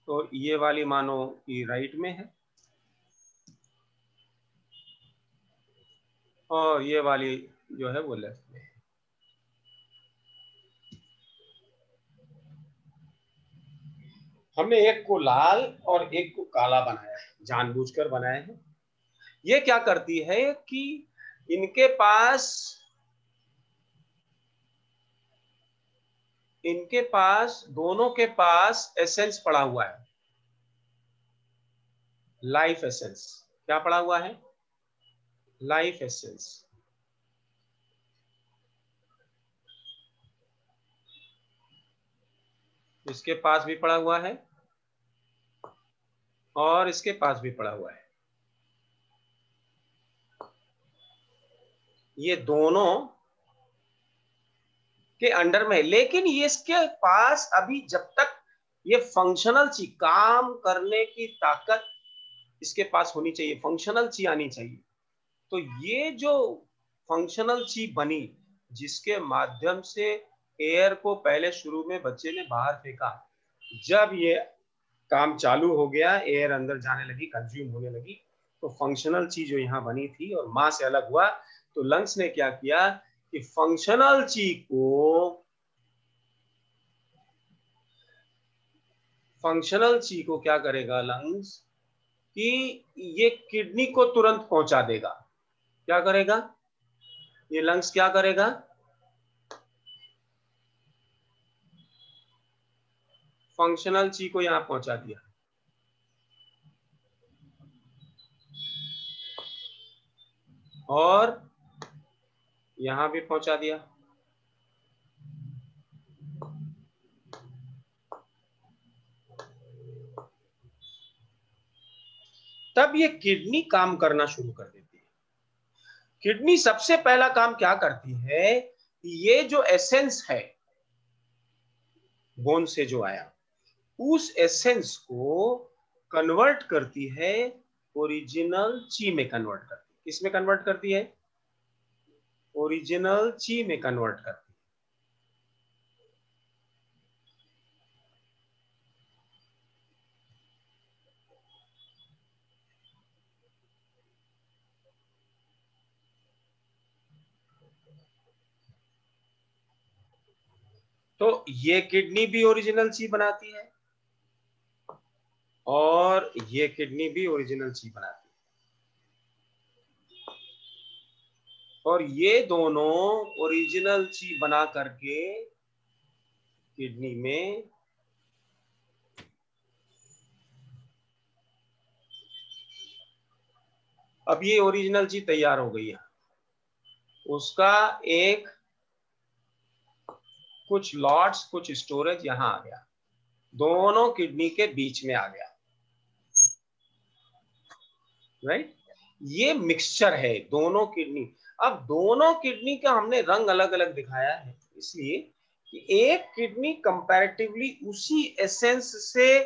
तो ये वाली मानो कि राइट में है और ये वाली जो है वो लेफ्ट में है। हमने एक को लाल और एक को काला बनाया है, जानबूझकर बनाया है। ये क्या करती है कि इनके पास दोनों के पास एसेंस पड़ा हुआ है, लाइफ एसेंस। क्या पड़ा हुआ है? Life essence. इसके पास भी पड़ा हुआ है और इसके पास भी पड़ा हुआ है। ये दोनों के अंडर में है, लेकिन ये इसके पास अभी जब तक ये फंक्शनल ची, काम करने की ताकत इसके पास होनी चाहिए, फंक्शनल ची आनी चाहिए। तो ये जो फंक्शनल ची बनी जिसके माध्यम से एयर को पहले शुरू में बच्चे ने बाहर फेंका, जब ये काम चालू हो गया, एयर अंदर जाने लगी, कंज्यूम होने लगी, तो फंक्शनल ची जो यहाँ बनी थी और मां से अलग हुआ, तो लंग्स ने क्या किया कि फंक्शनल ची को क्या करेगा लंग्स कि ये किडनी को तुरंत पहुंचा देगा। क्या करेगा ये लंग्स? क्या करेगा? फंक्शनल ची को यहां पहुंचा दिया और यहां भी पहुंचा दिया। तब ये किडनी काम करना शुरू कर देती है। किडनी सबसे पहला काम क्या करती है? ये जो एसेंस है बोन से जो आया, उस एसेंस को कन्वर्ट करती है, ओरिजिनल ची में कन्वर्ट करती है। किस में कन्वर्ट करती है? ओरिजिनल ची में कन्वर्ट करती है। तो ये किडनी भी ओरिजिनल ची बनाती है और ये किडनी भी ओरिजिनल ची बनाती है, और ये दोनों ओरिजिनल ची बना करके किडनी में अब ये ओरिजिनल ची तैयार हो गई है। उसका एक कुछ लॉट्स, कुछ स्टोरेज यहां आ गया, दोनों किडनी के बीच में आ गया। राइट? ये मिक्सचर है दोनों किडनी। अब दोनों किडनी का हमने रंग अलग अलग दिखाया है इसलिए कि एक किडनी कंपैरेटिवली उसी एसेंस से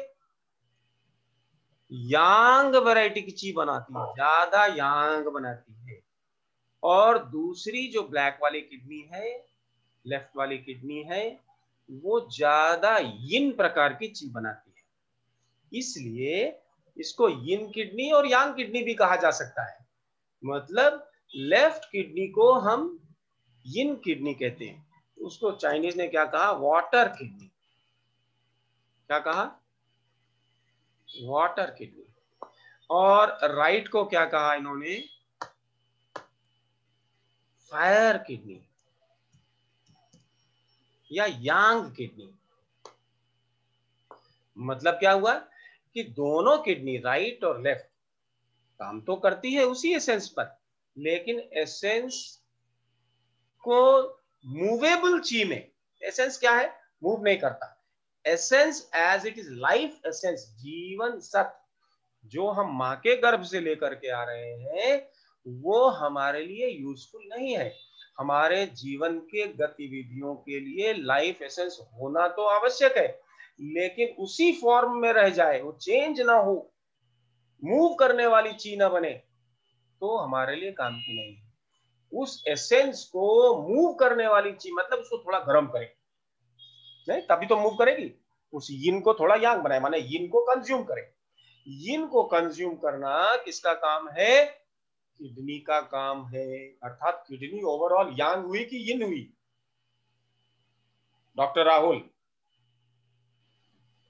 यांग वैरायटी की चीज बनाती है, ज्यादा यांग बनाती है, और दूसरी जो ब्लैक वाली किडनी है, लेफ्ट वाली किडनी है, वो ज्यादा यिन प्रकार की चीज बनाती है। इसलिए इसको यिन किडनी और यांग किडनी भी कहा जा सकता है। मतलब लेफ्ट किडनी को हम यिन किडनी कहते हैं, उसको चाइनीज ने क्या कहा, वाटर किडनी। क्या कहा, वाटर किडनी। और राइट को क्या कहा इन्होंने, फायर किडनी या यांग किडनी। मतलब क्या हुआ कि दोनों किडनी राइट और लेफ्ट काम तो करती है उसी एसेंस पर, लेकिन एसेंस को मूवेबल ची में, एसेंस क्या है, मूव नहीं करता। Essence as it is life essence, जीवन सत्व जो हम मां के गर्भ से लेकर के आ रहे हैं वो हमारे लिए यूजफुल नहीं है। हमारे जीवन के गतिविधियों के लिए लाइफ एसेंस होना तो आवश्यक है, लेकिन उसी फॉर्म में रह जाए, वो चेंज ना हो, मूव करने वाली चीज ना बने, तो हमारे लिए काम की नहीं है। उस एसेंस को मूव करने वाली चीज, मतलब उसको थोड़ा गर्म करे, नहीं तभी तो मूव करेगी। उस यिन को थोड़ा यांग बनाए, माने यिन को कंज्यूम करे। यिन को कंज्यूम करना किसका काम है, किडनी का काम है। अर्थात किडनी ओवरऑल यांग हुई कि यिन हुई, डॉक्टर राहुल?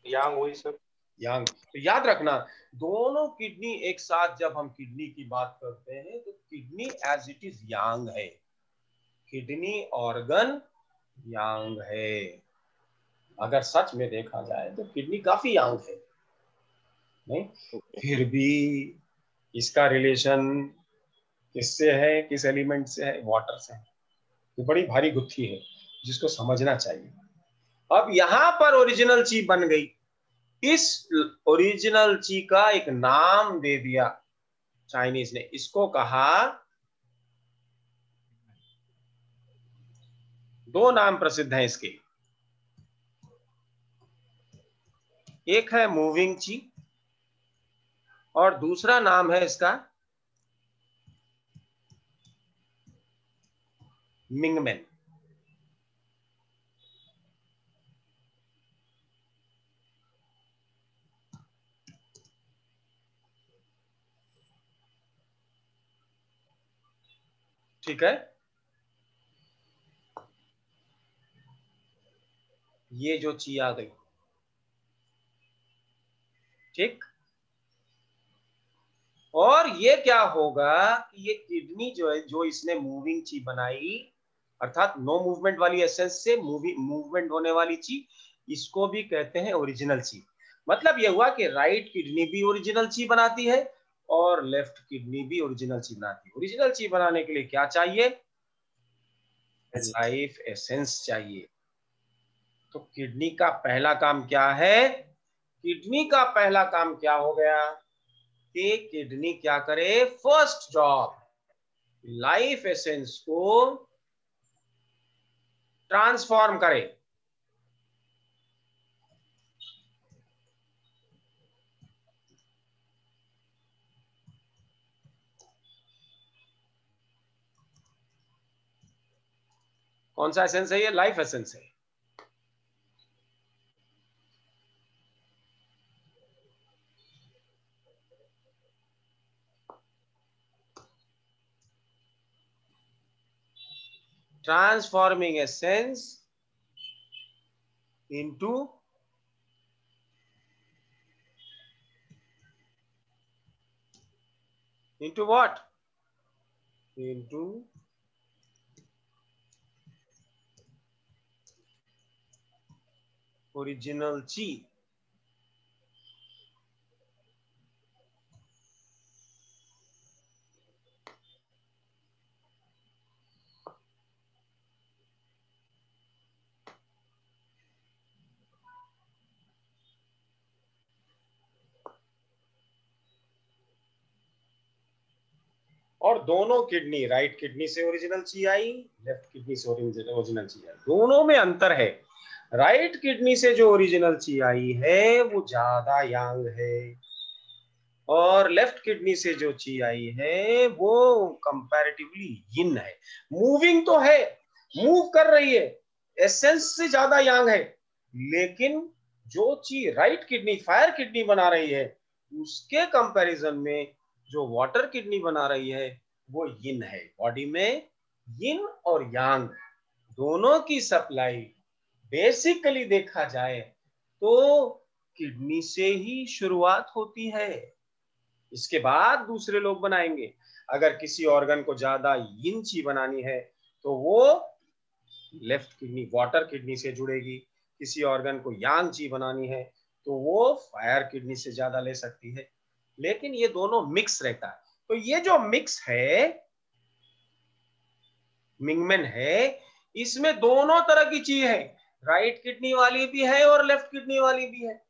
यांग हुई सर। यांग। तो याद रखना, दोनों किडनी एक साथ जब हम किडनी की बात करते हैं तो किडनी एज इट इज यांग है, किडनी ऑर्गन यांग है। अगर सच में देखा जाए तो किडनी काफी यांग है, नहीं? फिर भी इसका रिलेशन किससे है, किस एलिमेंट से है, वाटर से है। ये बड़ी भारी गुत्थी है जिसको समझना चाहिए। अब यहां पर ओरिजिनल ची बन गई, इस ओरिजिनल ची का एक नाम दे दिया चाइनीज ने, इसको कहा, दो नाम प्रसिद्ध हैं इसके, एक है मूविंग ची और दूसरा नाम है इसका मिंगमेन। ठीक है, ये जो ची आ गई, ठीक। और ये क्या होगा कि ये किडनी जो है, जो इसने मूविंग ची बनाई, अर्थात नो मूवमेंट वाली एसेंस से मूवमेंट होने वाली ची, इसको भी कहते हैं ओरिजिनल ची। मतलब ये हुआ कि राइट किडनी भी ओरिजिनल ची बनाती है और लेफ्ट किडनी भी ओरिजिनल ची बनाती है। ओरिजिनल ची बनाने के लिए क्या चाहिए, लाइफ एसेंस चाहिए। तो किडनी का पहला काम क्या है, किडनी का पहला काम क्या हो गया कि किडनी क्या करे, फर्स्ट जॉब लाइफ एसेंस को ट्रांसफॉर्म करे। कौन सा एसेंस है ये, लाइफ एसेंस है। Transforming essence into what, into original chi। और दोनों किडनी, राइट किडनी से ओरिजिनल ची आई, लेफ्ट किडनी से ओरिजिनल ची आई, दोनों में अंतर है। राइट किडनी से जो ओरिजिनल ची आई है वो ज्यादा यांग है, और लेफ्ट किडनी से जो ची आई है वो कंपैरेटिवली यिन है। मूविंग तो है, मूव कर रही है, एसेंस से ज्यादा यांग है, लेकिन जो ची राइट किडनी, फायर किडनी बना रही है, उसके कंपैरिजन में जो वाटर किडनी बना रही है वो यिन है। बॉडी में यिन और यांग दोनों की सप्लाई बेसिकली देखा जाए तो किडनी से ही शुरुआत होती है, इसके बाद दूसरे लोग बनाएंगे। अगर किसी ऑर्गन को ज्यादा यिन ची बनानी है तो वो लेफ्ट किडनी वाटर किडनी से जुड़ेगी, किसी ऑर्गन को यांग ची बनानी है तो वो फायर किडनी से ज्यादा ले सकती है, लेकिन ये दोनों मिक्स रहता है। तो ये जो मिक्स है मिंगमेन है, इसमें दोनों तरह की चीज है, राइट किडनी वाली भी है और लेफ्ट किडनी वाली भी है।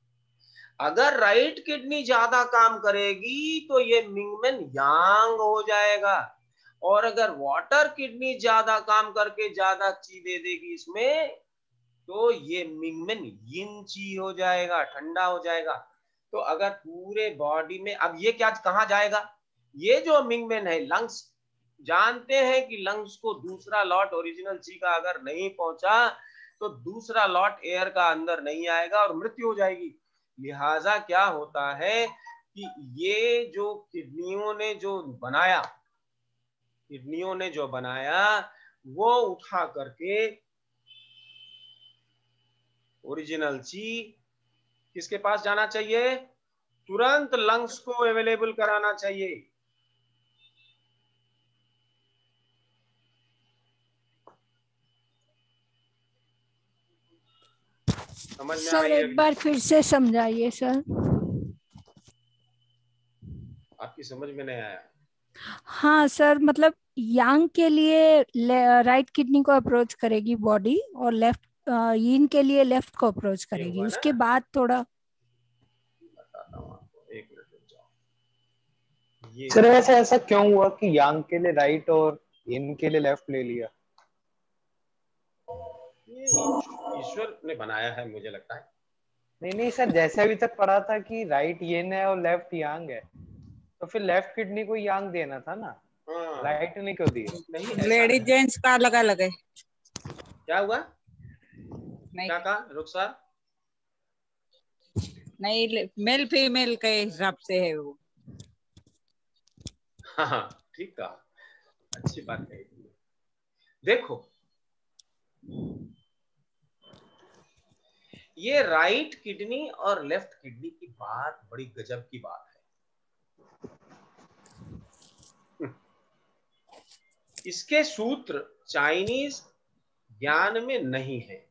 अगर राइट किडनी ज्यादा काम करेगी तो ये मिंगमेन यांग हो जाएगा, और अगर वाटर किडनी ज्यादा काम करके ज्यादा ची दे देगी इसमें तो ये मिंगमेन यिन ची हो जाएगा, ठंडा हो जाएगा। तो अगर पूरे बॉडी में, अब ये क्या कहाँ जाएगा, ये जो मिंगमेन है लंग्स, जानते हैं कि लंग्स को दूसरा लॉट ओरिजिनल ची का अगर नहीं पहुंचा तो दूसरा लॉट एयर का अंदर नहीं आएगा और मृत्यु हो जाएगी। लिहाजा क्या होता है कि ये जो किडनियों ने जो बनाया वो उठा करके ओरिजिनल ची किसके पास जाना चाहिए, तुरंत लंग्स को अवेलेबल कराना चाहिए। समझ में सर एक बार फिर से समझाइए सर। आपकी समझ में नहीं आया? हाँ सर, मतलब यांग के लिए राइट किडनी को अप्रोच करेगी बॉडी और लेफ्ट यिन के लिए लेफ्ट को अप्रोच करेगी, उसके बाद थोड़ा बताता हूँ आपको, एक मिनट रुक जाओ। सर वैसे ऐसा क्यों हुआ कि यांग के लिए राइट और यिन के लिए लेफ्ट ले लिया? ईश्वर ने बनाया है मुझे लगता है। नहीं सर, जैसे अभी तक पढ़ा था कि राइट यिन है और लेफ्ट यांग है, तो फिर लेफ्ट किडनी को यांग देना था ना, राइट नहीं क्यों दिया? लेडीज जेंट्स का अलग अलग है। क्या हुआ? क्या कहा रुखसार? नहीं, मेल फीमेल के हिसाब से है वो। हाँ ठीक कहा, अच्छी बात कही। देखो ये राइट किडनी और लेफ्ट किडनी की बात बड़ी गजब की बात है। इसके सूत्र चाइनीज ज्ञान में नहीं है,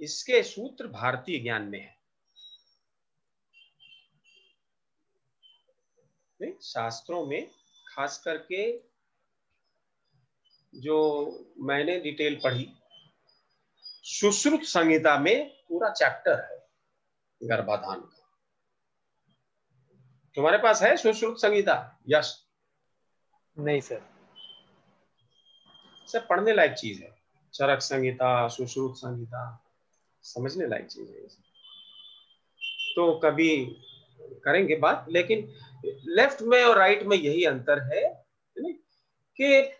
इसके सूत्र भारतीय ज्ञान में है। शास्त्रों में खास करके जो मैंने डिटेल पढ़ी, सुश्रुत संहिता में पूरा चैप्टर है गर्भाधान का। तुम्हारे पास है सुश्रुत संहिता? यस? नहीं सर। सब पढ़ने लायक चीज है, चरक संहिता, सुश्रुत संहिता, समझने लायक चीज है। तो कभी करेंगे बात, लेकिन लेफ्ट में और राइट में यही अंतर है कि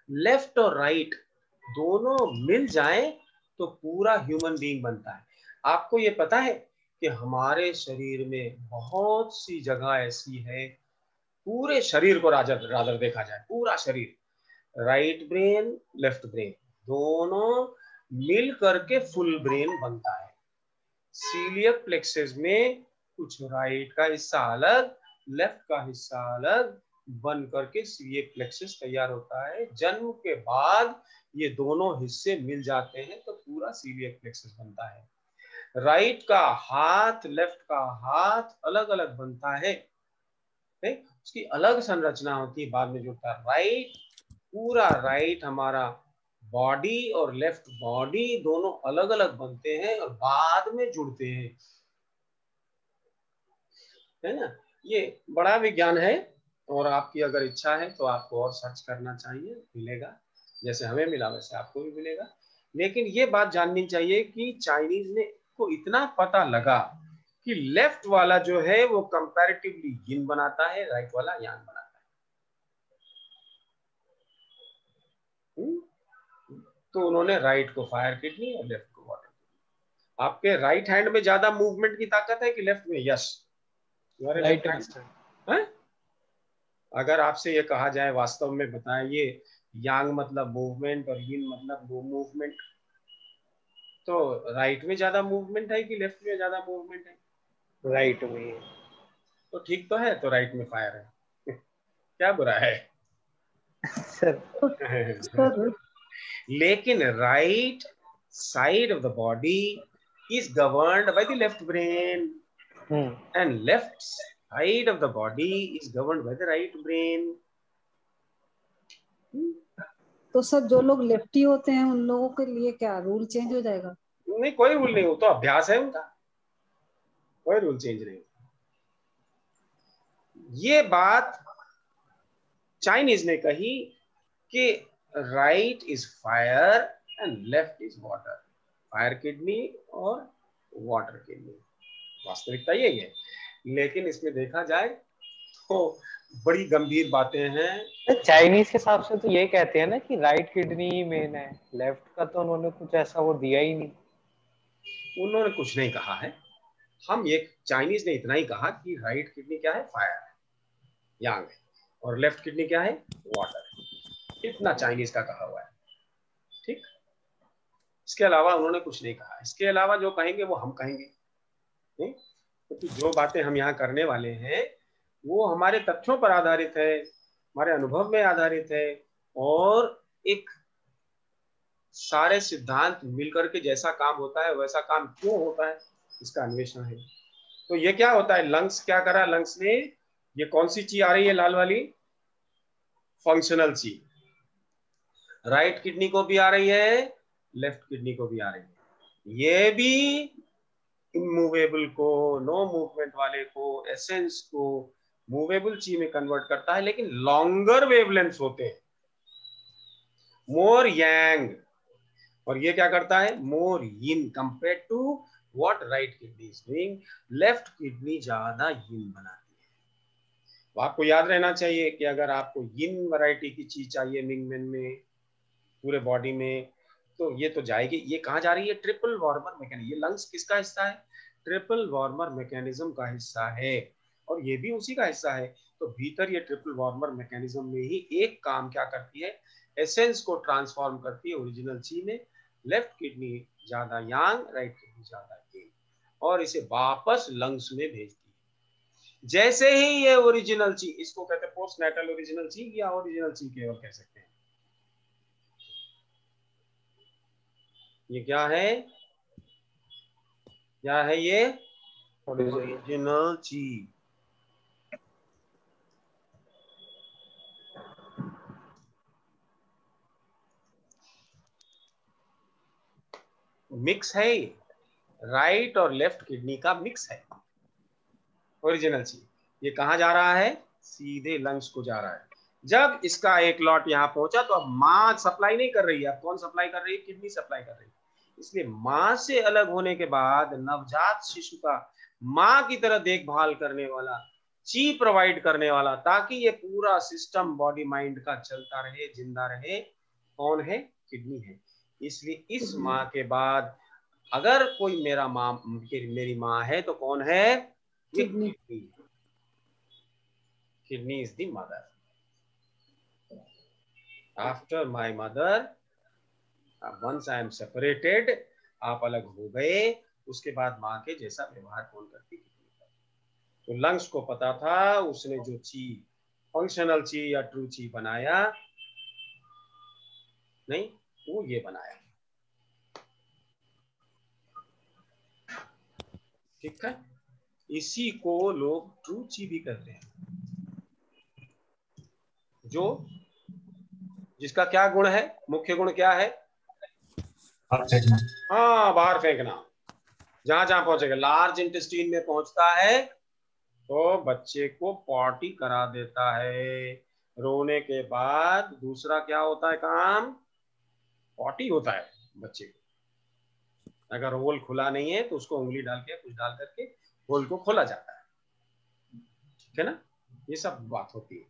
लेफ्ट और राइट दोनों मिल जाएं तो पूरा ह्यूमन बीइंग बनता है। आपको ये पता है कि हमारे शरीर में बहुत सी जगह ऐसी है, पूरे शरीर को रादर देखा जाए, पूरा शरीर, राइट ब्रेन लेफ्ट ब्रेन दोनों मिल करके फुल ब्रेन बनता है। सीलियक प्लेक्सस में कुछ राइट का हिस्सा अलग, लेफ्ट का हिस्सा अलग बन करके सीलियक प्लेक्सस तैयार होता है। जन्म के बाद ये दोनों हिस्से मिल जाते हैं तो पूरा सीलियक प्लेक्सस बनता है। राइट का हाथ लेफ्ट का हाथ अलग अलग बनता है, उसकी अलग संरचना होती है, बाद में जुड़ता है। राइट, पूरा राइट हमारा बॉडी और लेफ्ट बॉडी दोनों अलग अलग बनते हैं और बाद में जुड़ते हैं, है ना। ये बड़ा विज्ञान है और आपकी अगर इच्छा है तो आपको और सर्च करना चाहिए, मिलेगा। जैसे हमें मिला वैसे आपको भी मिलेगा। लेकिन ये बात जाननी चाहिए कि चाइनीज ने को इतना पता लगा कि लेफ्ट वाला जो है वो कंपैरेटिवली यिन बनाता है, राइट वाला यांग बनाता है। तो उन्होंने राइट को फायर किडनी और लेफ्ट को वाटर किडनी। आपके राइट हैंड में ज्यादा मूवमेंट की ताकत है कि लेफ्ट में? Yes, right. अगर आपसे ये कहा जाए वास्तव में बताइए यांग मतलब मूवमेंट और यिन मतलब नो मूवमेंट, तो राइट में ज्यादा मूवमेंट है कि लेफ्ट में ज्यादा मूवमेंट है? राइट में। तो ठीक तो है, तो राइट में फायर है। क्या बुरा है? सर लेकिन right side of the body is governed by the left brain and left side of the body is governed by the right brain. तो सर जो लोग लेफ्टी होते हैं उन लोगों के लिए क्या रूल चेंज हो जाएगा? नहीं, कोई रूल नहीं, हो तो अभ्यास है उनका, कोई रूल चेंज नहीं। ये बात चाइनीज ने कही कि right is fire and left is water, fire kidney और वाटर किडनी, वास्तविकता यही है। लेकिन इसमें देखा जाए तो बड़ी गंभीर बातें हैं। चाइनीज के हिसाब से तो ये कहते हैं ना कि राइट किडनी ही मेन है, लेफ्ट का तो उन्होंने कुछ ऐसा वो दिया ही नहीं। उन्होंने कुछ नहीं कहा है, हम ये चाइनीज ने इतना ही कहा कि राइट किडनी क्या है? फायर है, यांग है, और लेफ्ट किडनी क्या है? वाटर है। इतना चाइनीज का कहा हुआ है, ठीक। इसके अलावा उन्होंने कुछ नहीं कहा। इसके अलावा जो कहेंगे वो हम कहेंगे, क्योंकि जो बातें हम यहाँ करने वाले हैं वो हमारे तथ्यों पर आधारित है, हमारे अनुभव में आधारित है, और एक सारे सिद्धांत मिलकर के जैसा काम होता है वैसा काम क्यों होता है इसका अन्वेषण है। तो ये क्या होता है, लंग्स क्या करा, लंग्स ने ये कौन सी चीज आ रही है लाल वाली? फंक्शनल चीज। राइट किडनी को भी आ रही है, लेफ्ट किडनी को भी आ रही है। ये भी इमूवेबल को, नो मूवमेंट वाले को, एसेंस को मूवेबल ची में कन्वर्ट करता है, लेकिन लॉन्गर वेवलेंथ होते हैं, मोर यांग। और ये क्या करता है? More yin compare to what right kidney is doing. Left kidney ज्यादा यिन बनाती है। तो आपको याद रहना चाहिए कि अगर आपको यिन वैरायटी की चीज चाहिए मिंगमेन में, पूरे बॉडी में, तो ये तो जाएगी। ये कहाँ जा रही है? Triple warmer mechanism. ये लंग्स किसका हिस्सा है? ट्रिपल वार्मर मैकेनिज्म का हिस्सा है, और ये भी उसी का हिस्सा है। तो भीतर ये ट्रिपल वार्मर मैकेनिज्म में ही एक काम क्या करती है? एसेंस को ट्रांसफॉर्म करती है ओरिजिनल ची में। लेफ्ट किडनी ज्यादा यांग, राइट किडनी ज्यादा यिन, और इसे वापस लंग्स में भेजती है। जैसे ही ये ओरिजिनल ची, इसको कहते हैं पोस्टनैटल ओरिजिनल ची या ओरिजिनल ची केवल कह सकते हैं। ये क्या है? क्या है ये? ओरिजिनल ची। मिक्स है, राइट और लेफ्ट किडनी का मिक्स है ओरिजिनल ची। ये कहाँ जा रहा है? सीधे लंग्स को जा रहा है। जब इसका एक लॉट यहाँ पहुंचा तो अब मां सप्लाई नहीं कर रही है। अब कौन सप्लाई कर रही है? किडनी सप्लाई कर रही है। इसलिए मां से अलग होने के बाद नवजात शिशु का मां की तरह देखभाल करने वाला, ची प्रोवाइड करने वाला, ताकि ये पूरा सिस्टम बॉडी माइंड का चलता रहे, जिंदा रहे, कौन है? किडनी है। इसलिए इस मां के बाद अगर कोई मेरी मां है तो कौन है? Kidney. Kidney is the mother. After my mother, once I am separated, आप अलग हो गए, उसके बाद मां के जैसा व्यवहार कौन करती? तो लंग्स को पता था, उसने जो ची, फंक्शनल ची या ट्रू ची बनाया नहीं, वो ये बनाया। ठीक है, इसी को लोग ट्रू ची भी कहते हैं, जो जिसका क्या गुण है? मुख्य गुण क्या है? हाँ, बाहर फेंकना। जहां जहां पहुंचेगा, लार्ज इंटेस्टाइन में पहुंचता है तो बच्चे को पॉटी करा देता है। रोने के बाद दूसरा क्या होता है काम? पॉटी होता है बच्चे को। अगर होल खुला नहीं है तो उसको उंगली डाल के, कुछ डाल करके होल को खोला जाता है। ठीक है ना? ये सब बात होती है।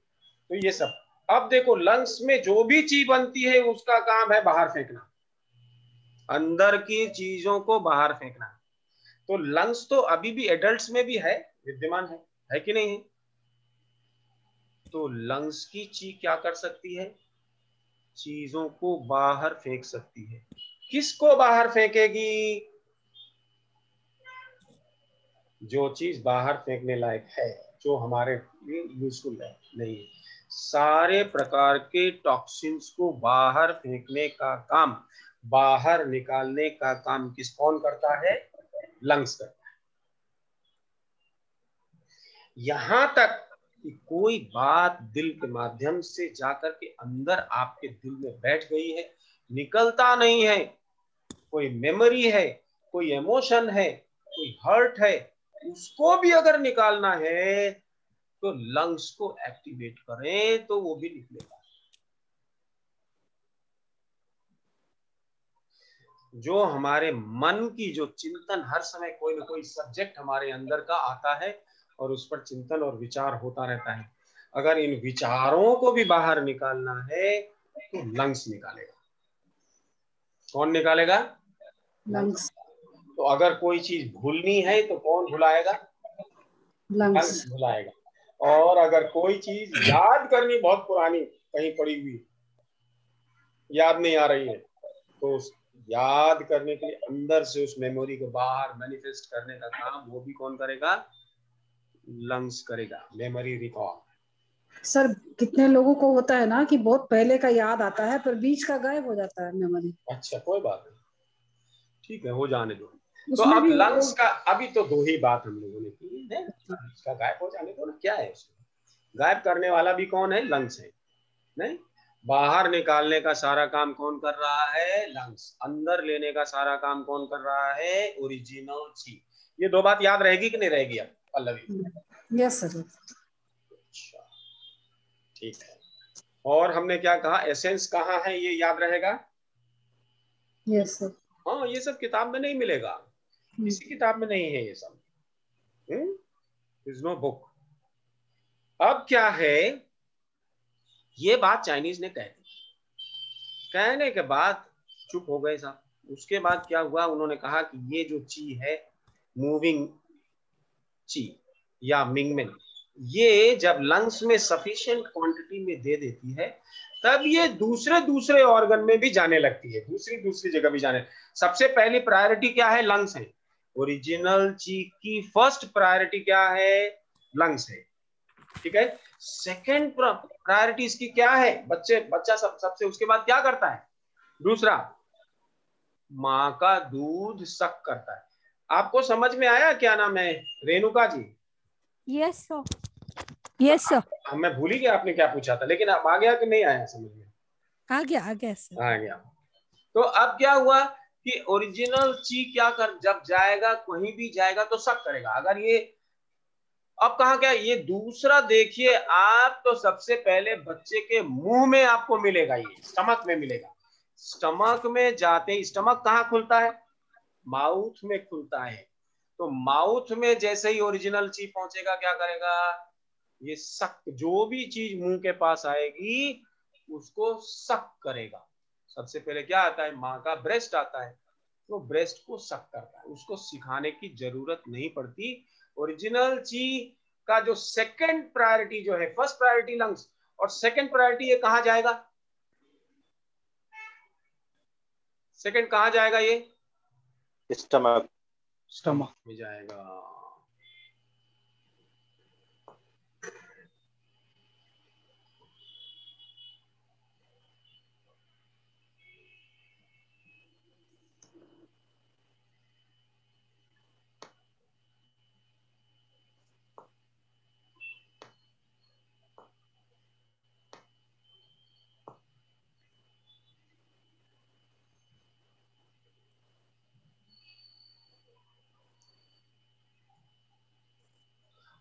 तो ये सब, अब देखो, लंग्स में जो भी चीज बनती है उसका काम है बाहर फेंकना, अंदर की चीजों को बाहर फेंकना। तो लंग्स तो अभी भी एडल्ट्स में भी है, विद्यमान है कि नहीं है? तो लंग्स की ची क्या कर सकती है? चीजों को बाहर फेंक सकती है। किसको बाहर फेंकेगी? जो चीज बाहर फेंकने लायक है, जो हमारे लिए यूजफुल है नहीं है। सारे प्रकार के टॉक्सिन्स को बाहर फेंकने का काम, बाहर निकालने का काम कौन करता है? लंग्स करता है। यहां तक कि कोई बात दिल के माध्यम से जाकर के अंदर आपके दिल में बैठ गई है, निकलता नहीं है, कोई मेमोरी है, कोई इमोशन है, कोई हर्ट है, उसको भी अगर निकालना है तो लंग्स को एक्टिवेट करें तो वो भी निकलेगा। जो हमारे मन की जो चिंतन, हर समय कोई ना कोई सब्जेक्ट हमारे अंदर का आता है और उस पर चिंतन और विचार होता रहता है। अगर इन विचारों को भी बाहर निकालना है तो लंग्स निकालेगा। कौन निकालेगा? लंग्स। तो अगर कोई चीज भूलनी है तो कौन भुलाएगा? लंग्स भुलाएगा। और अगर कोई चीज याद करनी, बहुत पुरानी कहीं पड़ी हुई, याद नहीं आ रही है, तो याद करने के लिए अंदर से उस मेमोरी को बाहर मैनिफेस्ट करने का काम वो भी कौन करेगा? लंग्स करेगा। Memory recall. सर कितने लोगों को होता है ना कि बहुत पहले का याद आता है पर बीच का गायब हो जाता है मेमोरी। अच्छा, कोई बात नहीं, ठीक है, हो जाने दो। तो अब लंग्स का अभी तो दो ही बात हम लोगों ने की है, इसका गायब हो जाने दो ना, क्या है उसमें? गायब करने वाला भी कौन है? लंग्स है। नहीं, बाहर निकालने का सारा काम कौन कर रहा है? लंग्स। अंदर लेने का सारा काम कौन कर रहा है? ओरिजिनल ची। ये दो बात याद रहेगी कि नहीं रहेगी अब पल्लवी? Yes sir. अच्छा, ठीक है। और हमने क्या कहा? एसेंस कहाँ है, ये याद रहेगा? Yes sir. हाँ, ये सब किताब में नहीं मिलेगा, किसी किताब में नहीं है ये सब। Is no book. अब क्या है, ये बात चाइनीज ने कह दी, कहने के बाद चुप हो गए साहब। उसके बाद क्या हुआ? उन्होंने कहा कि ये जो ची है, मूविंग ची या मिंगमेन, ये जब लंग्स में सफिशिएंट क्वांटिटी में दे देती है तब ये दूसरे ऑर्गन में भी जाने लगती है, दूसरी जगह भी जाने। सबसे पहली प्रायोरिटी क्या है? लंग्स है। ओरिजिनल ची की फर्स्ट प्रायोरिटी क्या है? लंग्स है, ठीक है। सेकंड प्रायोरिटी इसकी क्या है? बच्चा सबसे उसके बाद क्या करता है? दूसरा, माँ का दूध सक करता है। आपको समझ में आया? क्या नाम है? Renuka ji. Yes sir. Yes sir. मैं भूल ही गया आपने क्या पूछा था, लेकिन अब आ गया कि नहीं आया समझ में? आ गया सर। आ गया। तो अब क्या हुआ कि ओरिजिनल ची क्या कर, जब जाएगा कहीं भी जाएगा तो सक करेगा। अगर ये अब कहा क्या, ये दूसरा देखिए आप, तो सबसे पहले बच्चे के मुंह में आपको मिलेगा, ये स्टमक में मिलेगा। स्टमक में जाते ही, स्टमक कहाँ खुलता है? माउथ में खुलता है। तो माउथ में जैसे ही ओरिजिनल ची पहुंचेगा, क्या करेगा? ये सक, जो भी चीज मुंह के पास आएगी उसको सक करेगा। सबसे पहले क्या आता है? माँ का ब्रेस्ट आता है, तो ब्रेस्ट को सक करता है। उसको सिखाने की जरूरत नहीं पड़ती। ओरिजिनल ची का जो सेकंड प्रायोरिटी जो है, फर्स्ट प्रायोरिटी लंग्स और सेकंड प्रायोरिटी ये कहाँ जाएगा? सेकंड कहाँ जाएगा? ये स्टमक में जाएगा।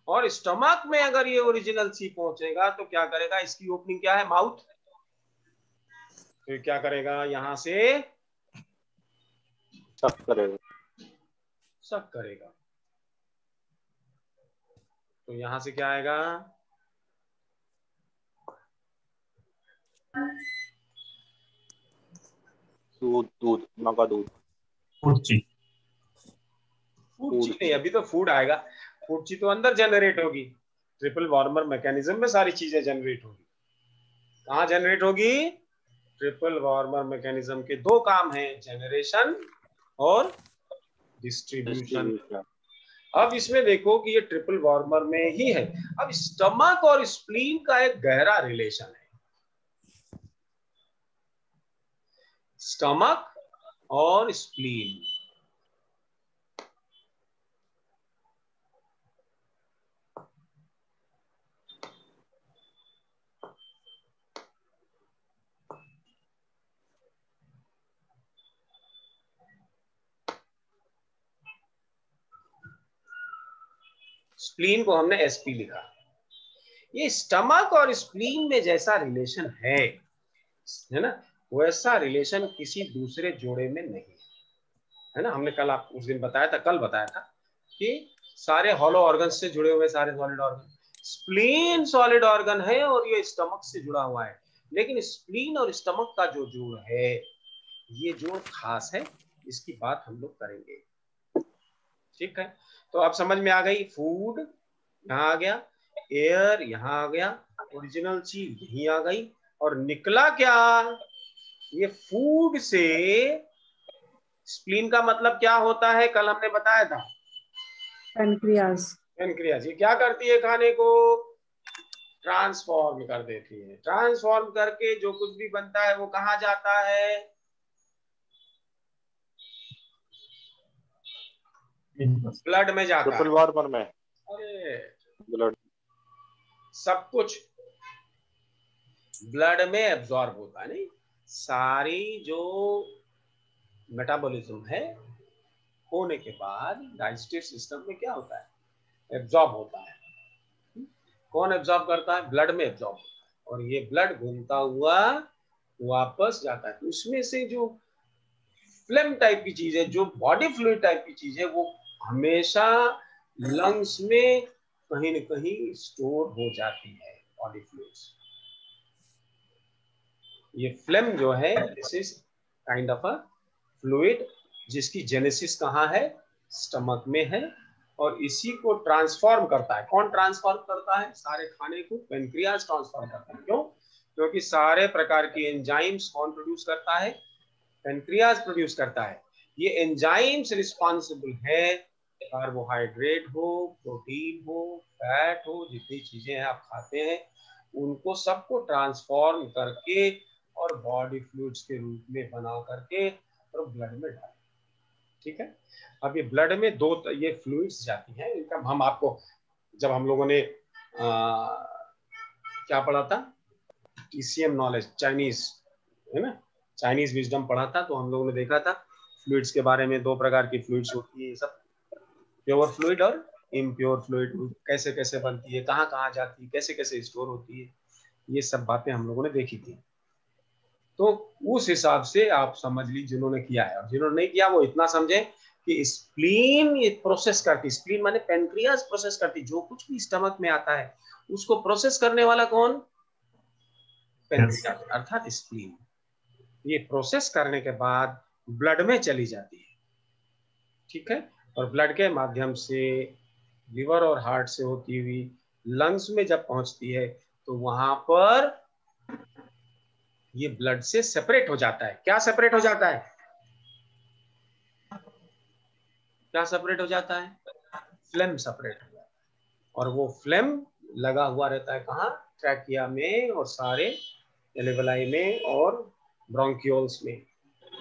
और स्टमक में अगर ये ओरिजिनल सी पहुंचेगा तो क्या करेगा? इसकी ओपनिंग क्या है? माउथ। तो क्या करेगा? यहां से सक करेगा। तो यहां से क्या आएगा? दूध, माँ का दूध, फूड ची। फूड ची नहीं, अभी तो फूड आएगा। फूड ची तो अंदर जनरेट होगी, ट्रिपल वार्मर मैकेनिज्म में सारी चीजें जनरेट होगी। कहाँ जनरेट होगी? ट्रिपल वार्मर मैकेनिज्म के दो काम हैं, जनरेशन और डिस्ट्रीब्यूशन। अब इसमें देखो कि ये ट्रिपल वार्मर में ही है। अब स्टमक और स्प्लीन का एक गहरा रिलेशन है, स्टमक और स्प्लीन। स्प्लीन को हमने एसपी लिखा। ये स्टमक और स्प्लीन में जैसा रिलेशन है ना, वैसा रिलेशन किसी दूसरे जोड़े में नहीं है ना। हमने कल आप उस दिन बताया था, कल बताया था कि सारे हॉलो ऑर्गन से जुड़े हुए सारे solid organ, spleen solid organ है और ये स्टमक से जुड़ा हुआ है। लेकिन स्प्लीन और स्टमक का जो जोड़ है, ये जोड़ खास है, इसकी बात हम लोग करेंगे। ठीक है, तो अब समझ में आ गई। फूड यहाँ आ गया, एयर यहाँ आ गया, ओरिजिनल चीज यहीं आ गई, और निकला क्या? ये फूड से स्प्लीन का मतलब क्या होता है, कल हमने बताया था, पेनक्रियाज। पेनक्रियाज ये क्या करती है? खाने को ट्रांसफॉर्म कर देती है। ट्रांसफॉर्म करके जो कुछ भी बनता है वो कहाँ जाता है? ब्लड में जाता है। ट्रिपल वार्मर में। अरे ब्लड, सब कुछ ब्लड में एब्जॉर्ब होता है। नहीं, सारी जो मेटाबॉलिज्म है होने के बाद डाइजेस्टिव सिस्टम में क्या होता है? एब्जॉर्ब होता है। कौन एब्जॉर्ब करता है? ब्लड में एब्जॉर्ब होता है, और ये ब्लड घूमता हुआ वापस जाता है। उसमें से जो फ्लेम टाइप की चीज है, जो बॉडी फ्लूइड टाइप की चीज है, वो हमेशा लंग्स में कहीं न कहीं स्टोर हो जाती है, बॉडी फ्लूइड्स। ये फ्लेम जो है, this is kind of a fluid जिसकी जेनेसिस कहाँ है? स्टमक में है, और इसी को ट्रांसफॉर्म करता है। कौन ट्रांसफॉर्म करता है? सारे खाने को पेनक्रियाज ट्रांसफॉर्म करता है। क्यों? क्योंकि सारे प्रकार की एंजाइम्स कौन प्रोड्यूस करता है? पेनक्रियाज प्रोड्यूस करता है। ये एंजाइम्स रिस्पॉन्सिबल है, कार्बोहाइड्रेट हो, प्रोटीन हो, फैट हो, जितनी चीजें हैं आप खाते हैं, उनको सबको ट्रांसफॉर्म करके और बॉडी फ्लूइड्स के रूप में बना करके और ब्लड में डाल। ठीक है, अब ये ब्लड में दो ये फ्लूइड्स जाती हैं। इनका हम आपको, जब हम लोगों ने क्या पढ़ा था, टीसीएम नॉलेज, चाइनीज है ना, चाइनीज विजडम पढ़ा था, तो हम लोगों ने देखा था फ्लूइड्स के बारे में। दो प्रकार की फ्लूइड्स होती है, ये सब प्योर फ्लूइड और इम्प्योर फ्लूइड, कैसे कैसे बनती है, कहाँ कहाँ जाती है, कैसे कैसे स्टोर होती है, ये सब बातें हम लोगों ने देखी थी। तो उस हिसाब से आप समझ ली, जिन्होंने किया है। और जिन्होंने नहीं किया वो इतना समझे कि स्प्लीन ये प्रोसेस करती, स्प्लीन माने पेनक्रियाज प्रोसेस करती, जो कुछ भी स्टमक में आता है उसको प्रोसेस करने वाला कौन? पेनक्रियाज, अर्थात स्प्लीन। ये प्रोसेस करने के बाद ब्लड में चली जाती है। ठीक है, और ब्लड के माध्यम से लिवर और हार्ट से होती हुई लंग्स में जब पहुंचती है, तो वहां पर ये ब्लड से सेपरेट हो जाता है। क्या सेपरेट हो जाता है? क्या सेपरेट हो जाता है? फ्लेम सेपरेट हो जाता है। और वो फ्लेम लगा हुआ रहता है कहाँ? ट्रैकिया में और सारे एल्वेलाई में और ब्रोंकियोल्स में,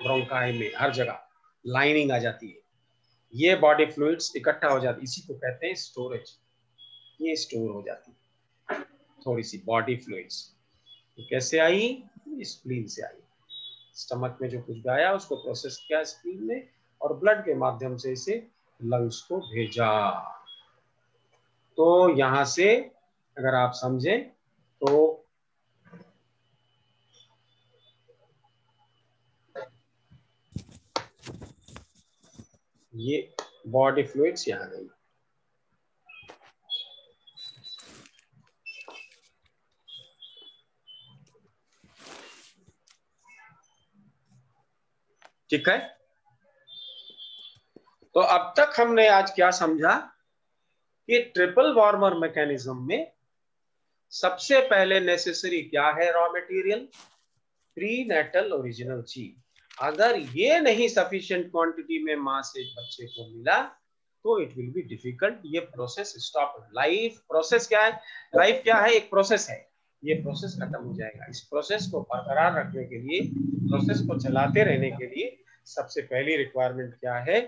ब्रोंकाई में, हर जगह लाइनिंग आ जाती है। ये बॉडी फ्लूइड्स इकट्ठा हो जाती है, इसी को कहते हैं स्टोरेज। ये स्टोर हो जाती है थोड़ी सी बॉडी फ्लूइड्स। तो कैसे आई? स्प्लीन से आई। स्टमक में जो कुछ भी आया उसको प्रोसेस किया स्प्लीन में, और ब्लड के माध्यम से इसे लंग्स को भेजा। तो यहां से अगर आप समझें तो ये बॉडी फ्लूइड्स यहाँ गई। ठीक है, तो अब तक हमने आज क्या समझा कि ट्रिपल वार्मर मैकेनिज्म में सबसे पहले नेसेसरी क्या है? रॉ मटेरियल, प्रीनेटल ओरिजिनल ची। अगर ये नहीं सफिशिएंट क्वांटिटी में मां से बच्चे को मिला तो इट विल बी डिफिकल्ट, ये प्रोसेस स्टॉप। लाइफ प्रोसेस क्या है? लाइफ क्या है? एक प्रोसेस है, ये प्रोसेस खत्म हो जाएगा। इस प्रोसेस को बरकरार रखने के लिए, प्रोसेस को चलाते रहने के लिए सबसे पहली रिक्वायरमेंट क्या है?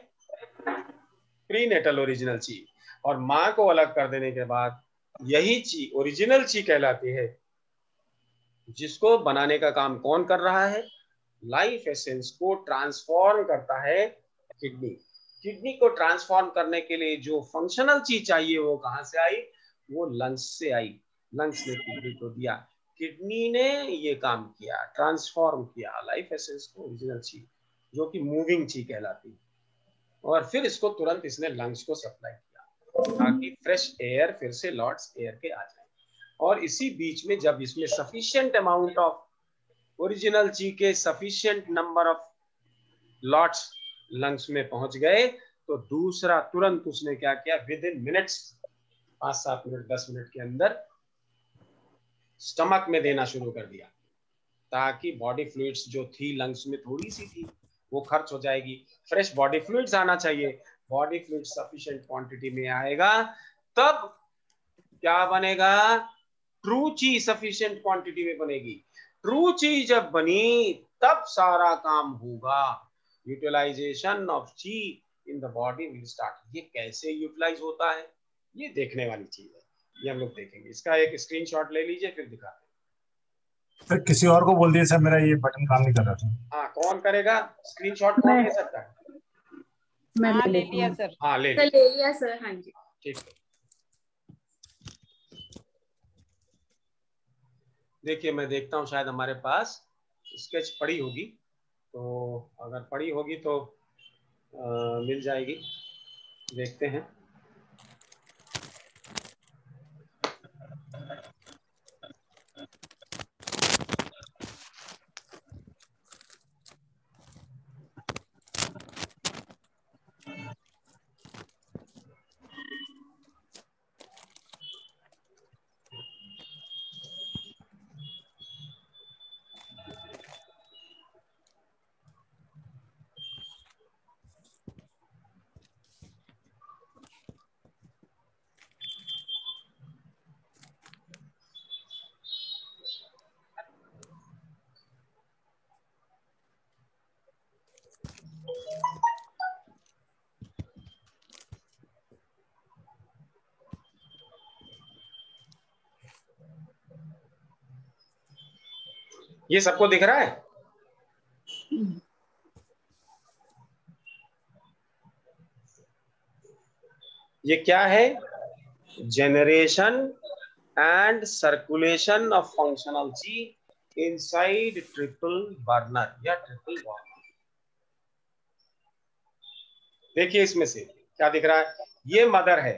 प्रीनेटल ओरिजिनल ची। और मां को अलग कर देने के बाद यही ची ओरिजिनल ची कहलाती है, जिसको बनाने का काम कौन कर रहा है? लाइफ एसेंस को ट्रांसफॉर्म करता है किडनी। किडनी को ट्रांसफॉर्म करने के लिए जो फंक्शनल चीज चाहिए वो कहां से आई? वो लंग्स से आई। लंग्स ने किडनी को दिया, किडनी ने ये काम किया, ट्रांसफॉर्म किया लाइफ एसेंस को ओरिजिनल चीज, जो कि मूविंग चीज कहलाती है। और फिर इसको तुरंत इसने लंग्स को सप्लाई किया ताकि फ्रेश एयर फिर से लॉट्स एयर के आ जाए। और इसी बीच में जब इसमें सफिशिएंट अमाउंट ऑफ ओरिजिनल ची के sufficient number of lots lungs में पहुंच गए तो दूसरा तुरंत उसने क्या किया? With in minutes, 5-7 minute 10 minute के अंदर स्टमक में देना शुरू कर दिया, ताकि बॉडी फ्लूइड्स जो थी लंग्स में थोड़ी सी थी वो खर्च हो जाएगी। फ्रेश बॉडी फ्लूइड्स आना चाहिए। बॉडी फ्लूइड सफिशिएंट क्वांटिटी में आएगा तब क्या बनेगा? ट्रू ची सफिशिएंट क्वांटिटी में बनेगी। ट्रू ची जब बनी तब सारा काम होगा। यूटिलाइजेशन ऑफ ची in the body will start. ये कैसे यूटिलाइज होता है ये देखने वाली चीज है, ये हम लोग देखेंगे। इसका एक स्क्रीनशॉट ले लीजिए फिर दिखाते हैं। सर किसी और को बोल दिए सर, मेरा ये बटन काम नहीं कर रहा था। हाँ, कौन करेगा स्क्रीनशॉट? कौन ले सकता है? मैं हाँ, ले ले लेती लिया हूँ। सर। हाँ ले लिया सर। हाँ जी ठीक है। देखिए मैं देखता हूँ, शायद हमारे पास स्केच पड़ी होगी, तो अगर पड़ी होगी तो मिल जाएगी। देखते हैं। ये सबको दिख रहा है? ये क्या है? Generation and circulation of functional ची इनसाइड ट्रिपल बर्नर या ट्रिपल वार्मर। देखिए इसमें से क्या दिख रहा है? ये मदर है।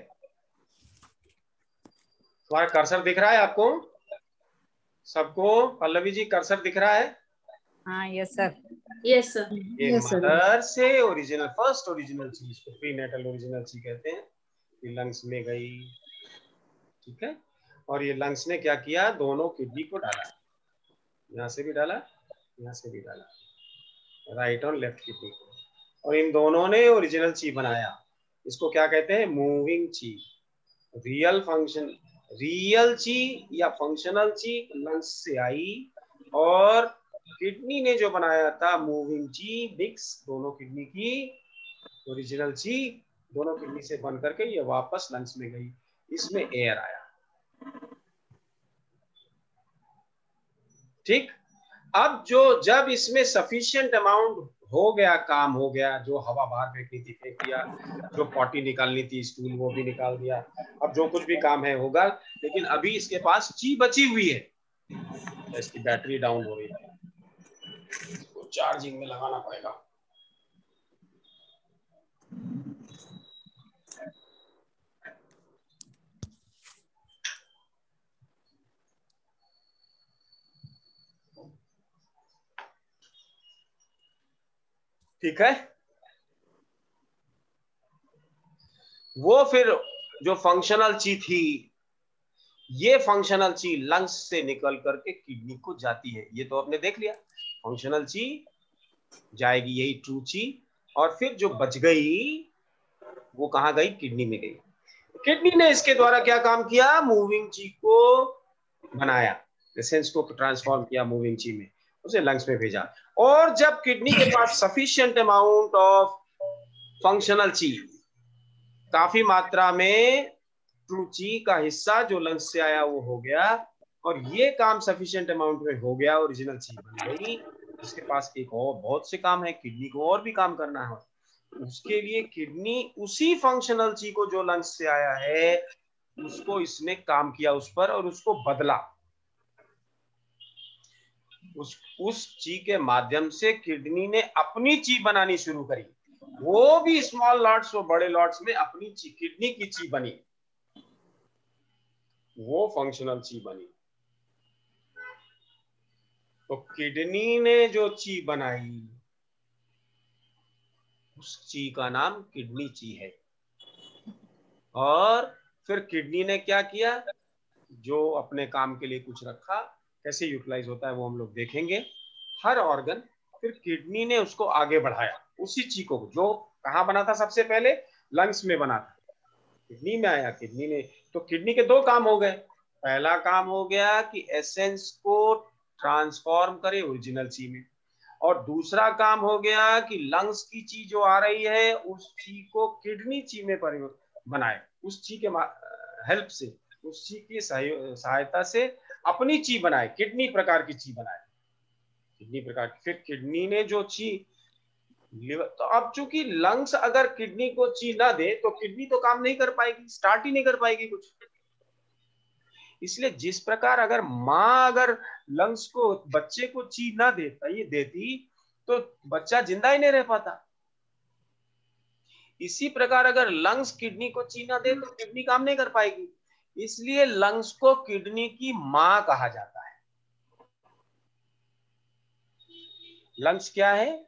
तुम्हारा कर्सर दिख रहा है आपको सबको? पल्लवी जी कर्सर दिख रहा है? हाँ यस सर। Yes sir. ये मदर से ओरिजिनल फर्स्ट ओरिजिनल चीज को प्रीनेटल ओरिजिनल चीज कहते हैं। ये लंग्स में गई, ठीक है। और ये लंग्स ने क्या किया? दोनों किडनी को डाला, यहाँ से भी डाला, यहाँ से भी डाला, राइट और लेफ्ट किडनी को, और इन दोनों ने ओरिजिनल ची बनाया। इसको क्या कहते हैं? मूविंग ची। रियल फंक्शन, रियल ची या फंक्शनल ची लंग्स से आई, और किडनी ने जो बनाया था मूविंग ची मिक्स दोनों किडनी की ओरिजिनल ची दोनों किडनी से बन करके ये वापस लंग्स में गई, इसमें एयर आया। ठीक। अब जब इसमें सफिशिएंट अमाउंट हो गया, काम हो गया, जो हवा बाहर फेंकनी थी फेंक दिया, जो पॉटी निकालनी थी स्टूल वो भी निकाल दिया, अब जो कुछ भी काम है होगा। लेकिन अभी इसके पास ची बची हुई है, इसकी बैटरी डाउन हो रही है, इसको चार्जिंग में लगाना पड़ेगा। ठीक है। वो फिर जो फंक्शनल ची थी, ये फंक्शनल ची लंग्स से निकल करके किडनी को जाती है। ये तो आपने देख लिया, फंक्शनल ची जाएगी, यही ट्रू ची, और फिर जो बच गई वो कहाँ गई? किडनी में गई। किडनी ने इसके द्वारा क्या काम किया? मूविंग ची को बनाया, एसेंस को ट्रांसफॉर्म किया मूविंग ची में, उसे लंग्स में भेजा। और जब किडनी के पास सफिशिएंट अमाउंट ऑफ फंक्शनल ची, काफी मात्रा में ट्रू ची का हिस्सा जो लंग्स से आया वो हो गया, और ये काम सफिशिएंट अमाउंट में हो गया, ओरिजिनल ची बन गई। इसके पास एक और बहुत से काम है, किडनी को और भी काम करना है, उसके लिए किडनी उसी फंक्शनल ची को जो लंग्स से आया है उसको इसने काम किया उस पर, और उसको बदला। उस ची के माध्यम से किडनी ने अपनी ची बनानी शुरू करी, वो भी स्मॉल लॉट्स और बड़े लॉट्स में अपनी ची, किडनी की ची बनी, वो फंक्शनल ची बनी। तो किडनी ने जो ची बनाई उस ची का नाम किडनी ची है। और फिर किडनी ने क्या किया? जो अपने काम के लिए कुछ रखा, कैसे यूटिलाइज होता है वो हम लोग देखेंगे, हर ऑर्गन। फिर किडनी ने उसको आगे बढ़ाया, उसी ची को जो कहाँ बना था सबसे पहले? लंग्स में बना था, किडनी में आया। किडनी ने, तो किडनी के दो काम हो गए। पहला काम हो गया कि एसेंस को ट्रांसफॉर्म करे ओरिजिनल ची में, और दूसरा काम हो गया कि लंग्स की ची जो आ रही है उस ची को किडनी ची में बनाए, उस ची के हेल्प से, उस ची की सहायता से अपनी ची बनाए, किडनी प्रकार की ची बनाए, किडनी प्रकार की। फिर किडनी ने जो ची लिवर, तो अब चूंकि लंग्स अगर किडनी को ची ना दे तो किडनी तो काम नहीं कर पाएगी, स्टार्ट ही नहीं कर पाएगी कुछ। इसलिए जिस प्रकार अगर माँ अगर लंग्स को, बच्चे को ची ना देता, ये देती, तो बच्चा जिंदा ही नहीं रह पाता। इसी प्रकार अगर लंग्स किडनी को ची ना दे तो किडनी काम नहीं कर पाएगी, इसलिए लंग्स को किडनी की माँ कहा जाता है। लंग्स क्या है?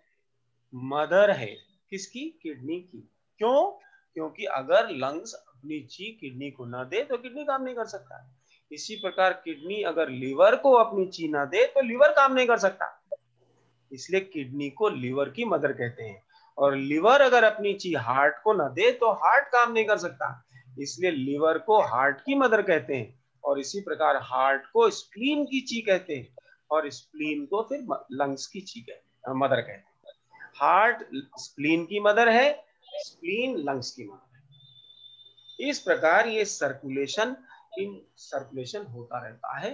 मदर है, किसकी? किडनी की। क्यों? क्योंकि अगर लंग्स अपनी ची किडनी को ना दे तो किडनी काम नहीं कर सकता। इसी प्रकार किडनी अगर लिवर को अपनी ची ना दे तो लिवर काम नहीं कर सकता, इसलिए किडनी को लिवर की मदर कहते हैं। और लिवर अगर अपनी ची हार्ट को ना दे तो हार्ट काम नहीं कर सकता, इसलिए लिवर को हार्ट की मदर कहते हैं। और इसी प्रकार हार्ट को स्प्लीन की ची कहते हैं, और स्प्लीन को फिर लंग्स की ची कहते हैं, मदर कहते हैं। हार्ट स्प्लीन की मदर है, स्प्लीन लंग्स की मदर है। इस प्रकार ये सर्कुलेशन होता रहता है,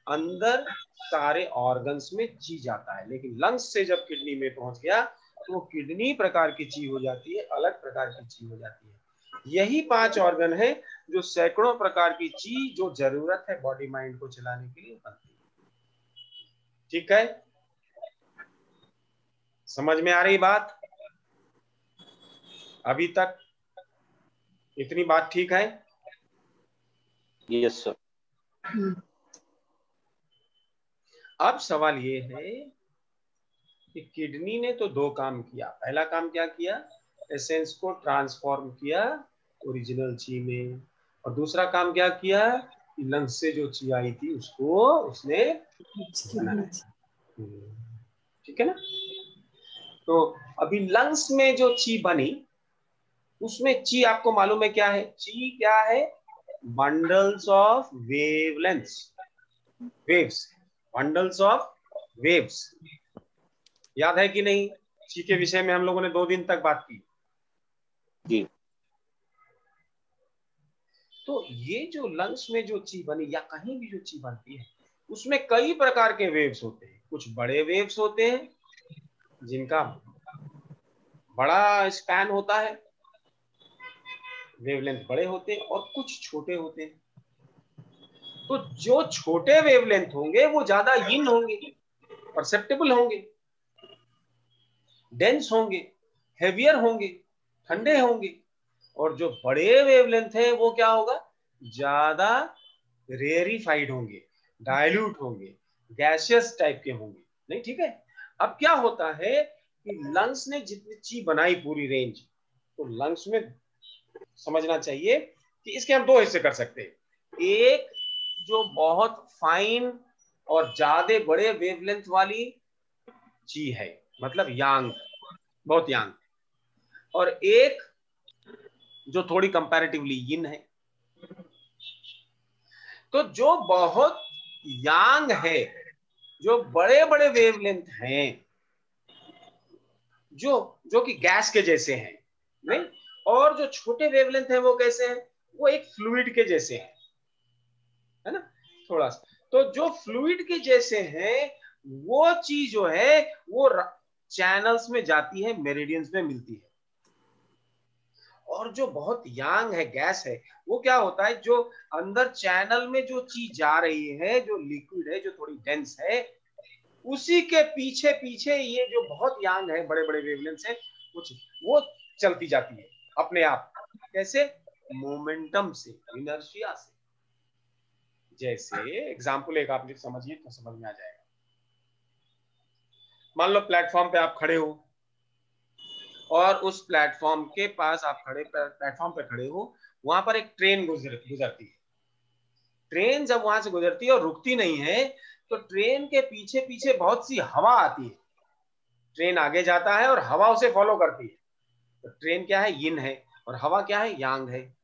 अंदर सारे ऑर्गन्स में ची जाता है। लेकिन लंग्स से जब किडनी में पहुंच गया तो किडनी प्रकार की ची हो जाती है, अलग प्रकार की ची हो जाती है। यही 5 ऑर्गन है जो सैकड़ों प्रकार की ची जो जरूरत है बॉडी माइंड को चलाने के लिए बनती है। ठीक है, समझ में आ रही बात? अभी तक इतनी बात ठीक है? Yes sir. अब सवाल ये है कि किडनी ने तो 2 काम किया। पहला काम क्या किया? एसेंस को ट्रांसफॉर्म किया ओरिजिनल ची में, और दूसरा काम क्या किया? लंग्स से जो ची आई थी उसको उसने बनाया। ठीक है ना? तो अभी लंग्स में जो ची बनी उसमें ची आपको मालूम है क्या है? ची क्या है? Bundles of wavelengths, waves, bundles of waves. याद है कि नहीं? ची के विषय में हम लोगों ने 2 दिन तक बात की जी। तो ये जो लंग्स में जो ची बनी या कहीं भी जो ची बनती है उसमें कई प्रकार के वेव्स होते हैं। कुछ बड़े वेव्स होते हैं जिनका बड़ा स्पैन होता है, वेवलेंथ बड़े होते हैं, और कुछ छोटे होते हैं। तो जो छोटे वेवलेंथ होंगे वो ज्यादा इन होंगे, परसेप्टेबल होंगे, डेंस होंगे, हेवियर होंगे, ठंडे होंगे। और जो बड़े वेवलेंथ है वो क्या होगा? ज्यादा रेयरिफाइड होंगे, डाइल्यूट होंगे, गैसियस टाइप के होंगे। नहीं, ठीक है। अब क्या होता है कि लंग्स ने जितनी ची बनाई पूरी रेंज, तो लंग्स में समझना चाहिए कि इसके हम दो हिस्से कर सकते हैं। एक जो बहुत फाइन और ज्यादा बड़े वेवलेंथ वाली ची है, मतलब यांग, बहुत यांग, और एक जो थोड़ी कंपैरेटिवली यिन है। तो जो बहुत यांग है, जो बड़े बड़े वेवलेंथ हैं, जो कि गैस के जैसे हैं, नहीं, और जो छोटे वेवलेंथ हैं वो कैसे हैं, वो एक फ्लूइड के जैसे हैं, है ना, थोड़ा सा। तो जो फ्लूइड के जैसे हैं वो चीज जो है वो चैनल्स में जाती है, मेरिडियंस में मिलती है। और जो बहुत यांग है, गैस है, वो क्या होता है, जो अंदर चैनल में जो चीज जा रही है, जो लिक्विड है, जो थोड़ी डेंस है, उसी के पीछे पीछे ये जो बहुत यांग है, बड़े बड़े वेवलेंथ है, वो चलती जाती है अपने आप। कैसे? मोमेंटम से, इनर्शिया से। जैसे एग्जाम्पल एक आप समझिए तो समझ में आ जाएगा। मान लो प्लेटफॉर्म पे आप खड़े हो और उस प्लेटफॉर्म के पास आप प्लेटफॉर्म पे खड़े हो, वहां पर एक ट्रेन गुजरती है। ट्रेन जब वहां से गुजरती है और रुकती नहीं है, तो ट्रेन के पीछे पीछे बहुत सी हवा आती है। ट्रेन आगे जाता है और हवा उसे फॉलो करती है। तो ट्रेन क्या है, यिन है, और हवा क्या है, यांग है।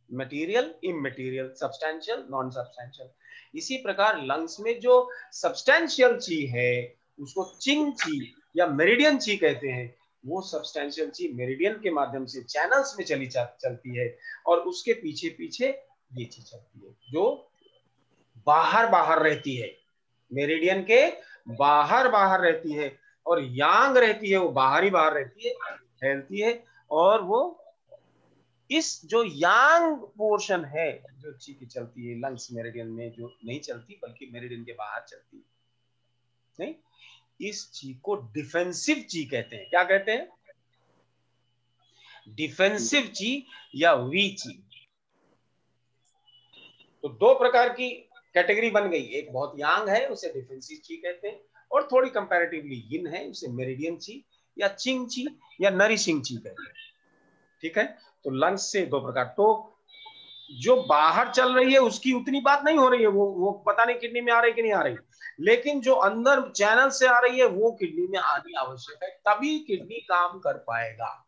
Material, immaterial, substantial, non substantial. इसी प्रकार लंग्स में जो सब्सटेंशियल ची है उसको चिंग ची या मेरिडियन ची कहते हैं। वो सब्सटेंशियल ची मेरिडियन के माध्यम से चैनल्स में चलती है, और उसके पीछे पीछे ये चीज चलती है जो बाहर बाहर रहती है, मेरिडियन के बाहर बाहर रहती है, और यांग रहती है वो बाहर ही बाहर रहती है, फैलती है। और वो इस जो यांग पोर्शन है जो ची की चलती है लंग्स मेरिडियन में, जो नहीं चलती बल्कि मेरिडियन के बाहर चलती है, नहीं, इस ची को डिफेंसिव ची कहते हैं। क्या कहते हैं? डिफेंसिव ची या वी ची। तो दो प्रकार की कैटेगरी बन गई। एक बहुत यांग है, उसे डिफेंसिव ची कहते हैं, और थोड़ी कंपैरेटिवली यिन है, उसे मेरिडियन ची या चिंग ची या नरिशिंग ची कहते हैं। ठीक है, तो लंग्स से दो प्रकार। तो जो बाहर चल रही है उसकी उतनी बात नहीं हो रही है, वो पता नहीं किडनी में आ रही कि नहीं आ रही, लेकिन जो अंदर चैनल से आ रही है वो किडनी में आनी आवश्यक है, तभी किडनी काम कर पाएगा।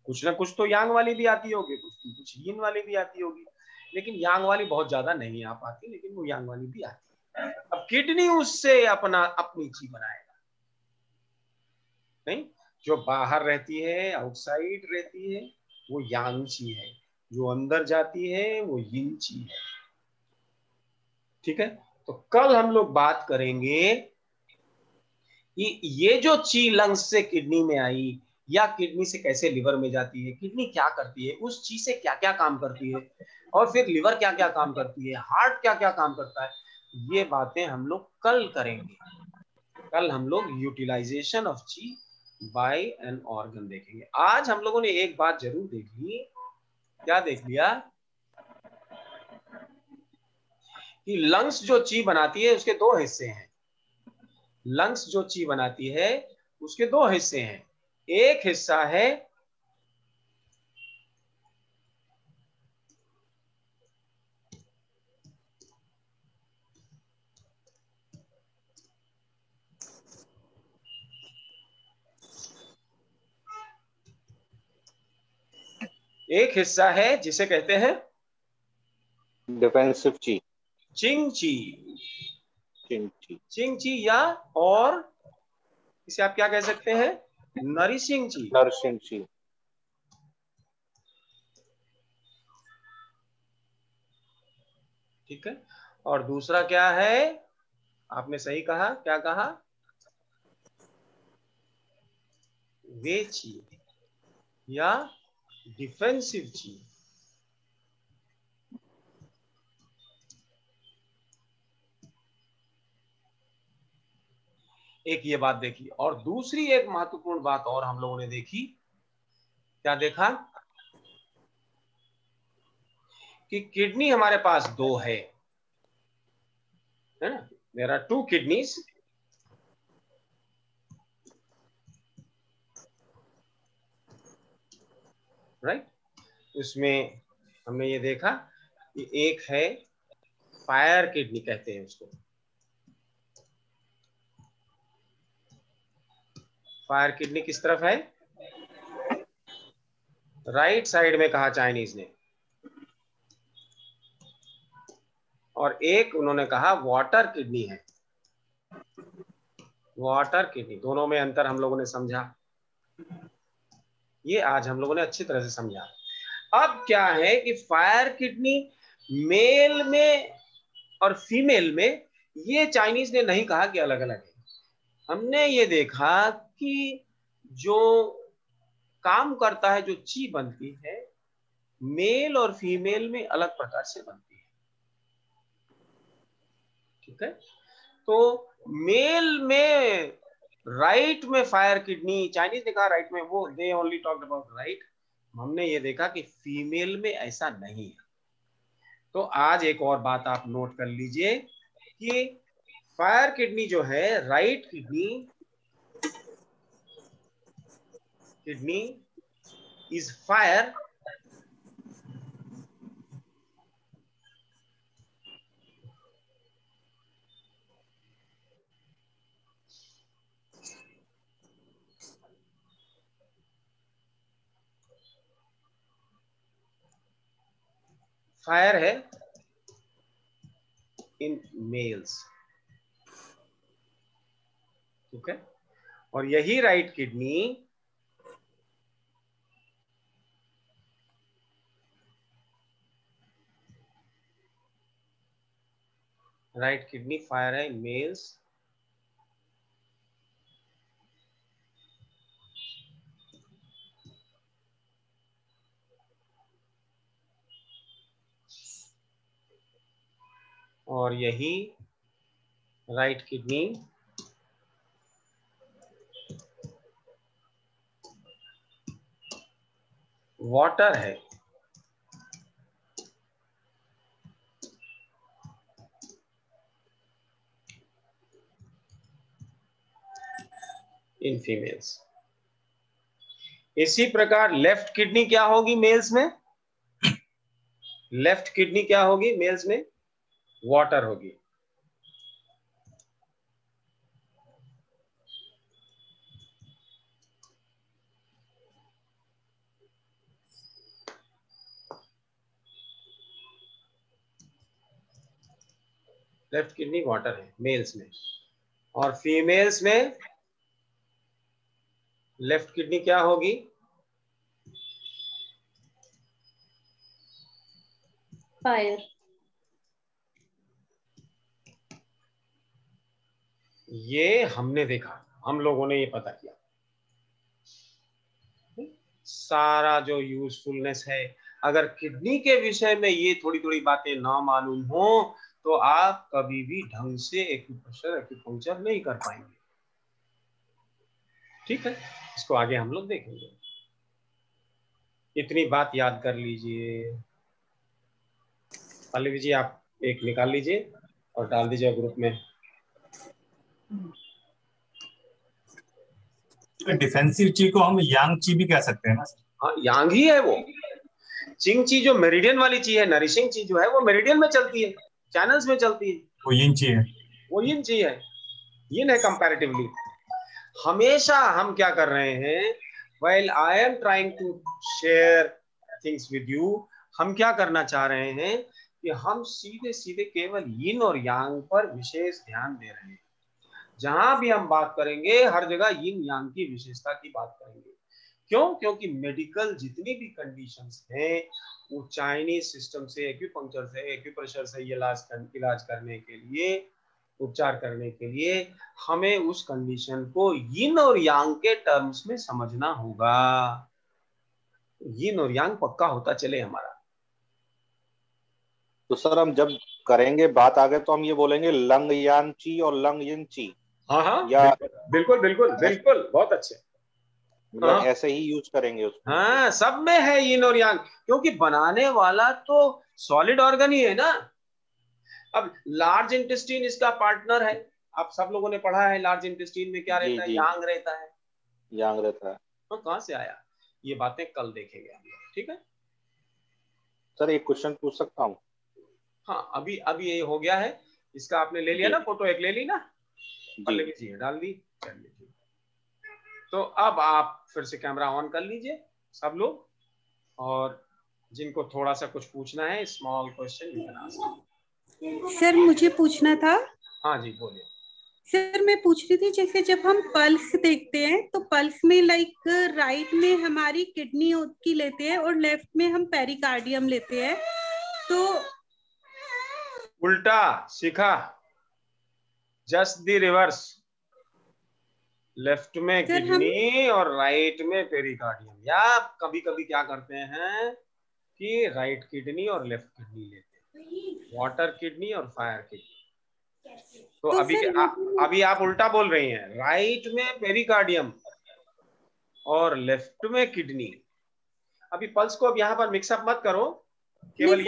कुछ ना कुछ तो यांग वाली भी आती होगी, कुछ यिन वाली भी आती होगी, लेकिन यांग वाली बहुत ज्यादा नहीं आ पाती, लेकिन वो यांग वाली भी आती है। अब किडनी उससे अपनी ची बनाएगा, नहीं, जो बाहर रहती है, आउटसाइड रहती है, वो यांग ची है, जो अंदर जाती है वो यिन ची है। ठीक है, तो कल हम लोग बात करेंगे कि ये जो ची लंग्स से किडनी में आई या किडनी से कैसे लिवर में जाती है, किडनी क्या करती है, उस ची से क्या क्या काम करती है, और फिर लिवर क्या क्या काम करती है, हार्ट क्या क्या काम करता है, ये बातें हम लोग कल करेंगे। कल हम लोग यूटिलाइजेशन ऑफ ची बाय एन ऑर्गन देखेंगे। आज हम लोगों ने एक बात जरूर देख ली। क्या देख लिया? कि लंग्स जो ची बनाती है उसके दो हिस्से हैं। लंग्स जो ची बनाती है उसके दो हिस्से हैं। एक हिस्सा है जिसे कहते हैं डिफेंसिव ची, चिंग ची। चिंग ची, चिंग ची, या और इसे आप क्या कह सकते हैं, नरिशिंग ची। नरिशिंग ची। ठीक है, और दूसरा क्या है? आपने सही कहा, क्या कहा? वे ची या डिफेंसिव ची। एक ये बात देखी, और दूसरी एक महत्वपूर्ण बात और हम लोगों ने देखी। क्या देखा? कि किडनी हमारे पास दो है ना, देयर आर 2 किडनीज। राइट, उसमें हमने ये देखा कि एक है फायर किडनी कहते हैं उसको, फायर किडनी किस तरफ है, राइट साइड में कहा चाइनीज ने, और एक उन्होंने कहा वाटर किडनी है, वाटर किडनी, दोनों में अंतर हम लोगों ने समझा, ये आज हम लोगों ने अच्छी तरह से समझा। अब क्या है कि फायर किडनी मेल में और फीमेल में, ये चाइनीज ने नहीं कहा कि अलग अलग है, हमने ये देखा कि जो काम करता है, जो ची बनती है, मेल और फीमेल में अलग प्रकार से बनती है, ठीक है। तो मेल में राइट में फायर किडनी, चाइनीज ने कहा राइट में, वो they only talked about right, हमने ये देखा कि फीमेल में ऐसा नहीं है। तो आज एक और बात आप नोट कर लीजिए कि फायर किडनी जो है, right kidney is fire, fire है इन मेल्स, ठीक है। और यही राइट किडनी फायर है इन मेल्स, और यही राइट किडनी वाटर है इन फीमेल्स। इसी प्रकार लेफ्ट किडनी क्या होगी मेल्स में, लेफ्ट किडनी क्या होगी मेल्स में, वाटर होगी। लेफ्ट किडनी वाटर है मेल्स में, और फीमेल्स में लेफ्ट किडनी क्या होगी, फायर। ये हमने देखा, हम लोगों ने ये पता किया। सारा जो यूजफुलनेस है, अगर किडनी के विषय में ये थोड़ी थोड़ी बातें ना मालूम हो तो आप कभी भी ढंग से एक्यूपंक्चर नहीं कर पाएंगे, ठीक है। इसको आगे हम लोग देखेंगे। इतनी बात याद कर लीजिए। पल्लवी जी आप एक निकाल लीजिए और डाल दीजिए ग्रुप में। डिफेंसिव ची को हम यांग ची भी कह सकते हैं ना। हाँ, यांग ही है वो। चिंग ची जो मेरिडियन वाली ची है, नरिशिंग ची जो है वो मेरिडियन में चलती है, चैनल्स में चलती है। वो यिन ची है, वो यिन ची है, यिन है कंपैरेटिवली। हमेशा हम क्या कर रहे हैं, while I am trying to share things with you, हम क्या करना चाह रहे हैं कि हम सीधे सीधे केवल यिन और यांग पर विशेष ध्यान दे रहे हैं। जहां भी हम बात करेंगे हर जगह यिन यांग की विशेषता की बात करेंगे। क्यों? क्योंकि मेडिकल जितनी भी कंडीशंस हैं वो चाइनीज सिस्टम से, एक्यूपंक्चर से, एक्यूप्रेशर से इलाज करने के लिए, उपचार करने के लिए हमें उस कंडीशन को यिन और यांग के टर्म्स में समझना होगा। यिन और यांग पक्का होता चले हमारा। तो सर हम जब करेंगे बात आगे तो हम ये बोलेंगे लंग यान ची और लंग यिन ची। हाँ या बिल्कुल बिल्कुल बिल्कुल, बहुत अच्छे। मतलब ऐसे ही यूज करेंगे उसको। हाँ, सब में है यिन और यांग, क्योंकि बनाने वाला तो सॉलिड ऑर्गन ही है ना। अब लार्ज इंटेस्टाइन इसका पार्टनर है, आप सब लोगों ने पढ़ा है लार्ज इंटेस्टाइन में क्या रहता है, यांग रहता है। यांग रहता है। तो कहां से आया, ये बातें कल देखेंगे हम लोग, ठीक है। सर एक क्वेश्चन पूछ सकता हूँ? हाँ, अभी अभी ये हो गया है, इसका आपने ले लिया ना फोटो, एक ले ली ना, पल्लवी जी डाल दी। चलिए, तो अब आप फिर से कैमरा ऑन कर लीजिए सब लोग, और जिनको थोड़ा सा कुछ पूछना है, small question you can ask. Sir मुझे पूछना था। हाँ जी बोलिए। सर मैं पूछ रही थी, जैसे जब हम पल्स देखते हैं तो पल्स में लाइक राइट में हमारी किडनी की लेते हैं और लेफ्ट में हम पेरिकार्डियम लेते हैं, तो उल्टा सीखा, जस्ट द रिवर्स। लेफ्ट में किडनी और राइट में पेरिकार्डियम। या कभी कभी क्या करते हैं कि राइट किडनी और लेफ्ट किडनी लेते हैं, वाटर किडनी और फायर किडनी। तो अभी आप उल्टा बोल रही हैं, राइट में पेरिकार्डियम और लेफ्ट में किडनी। अभी पल्स को अब यहाँ पर मिक्सअप मत करो, केवल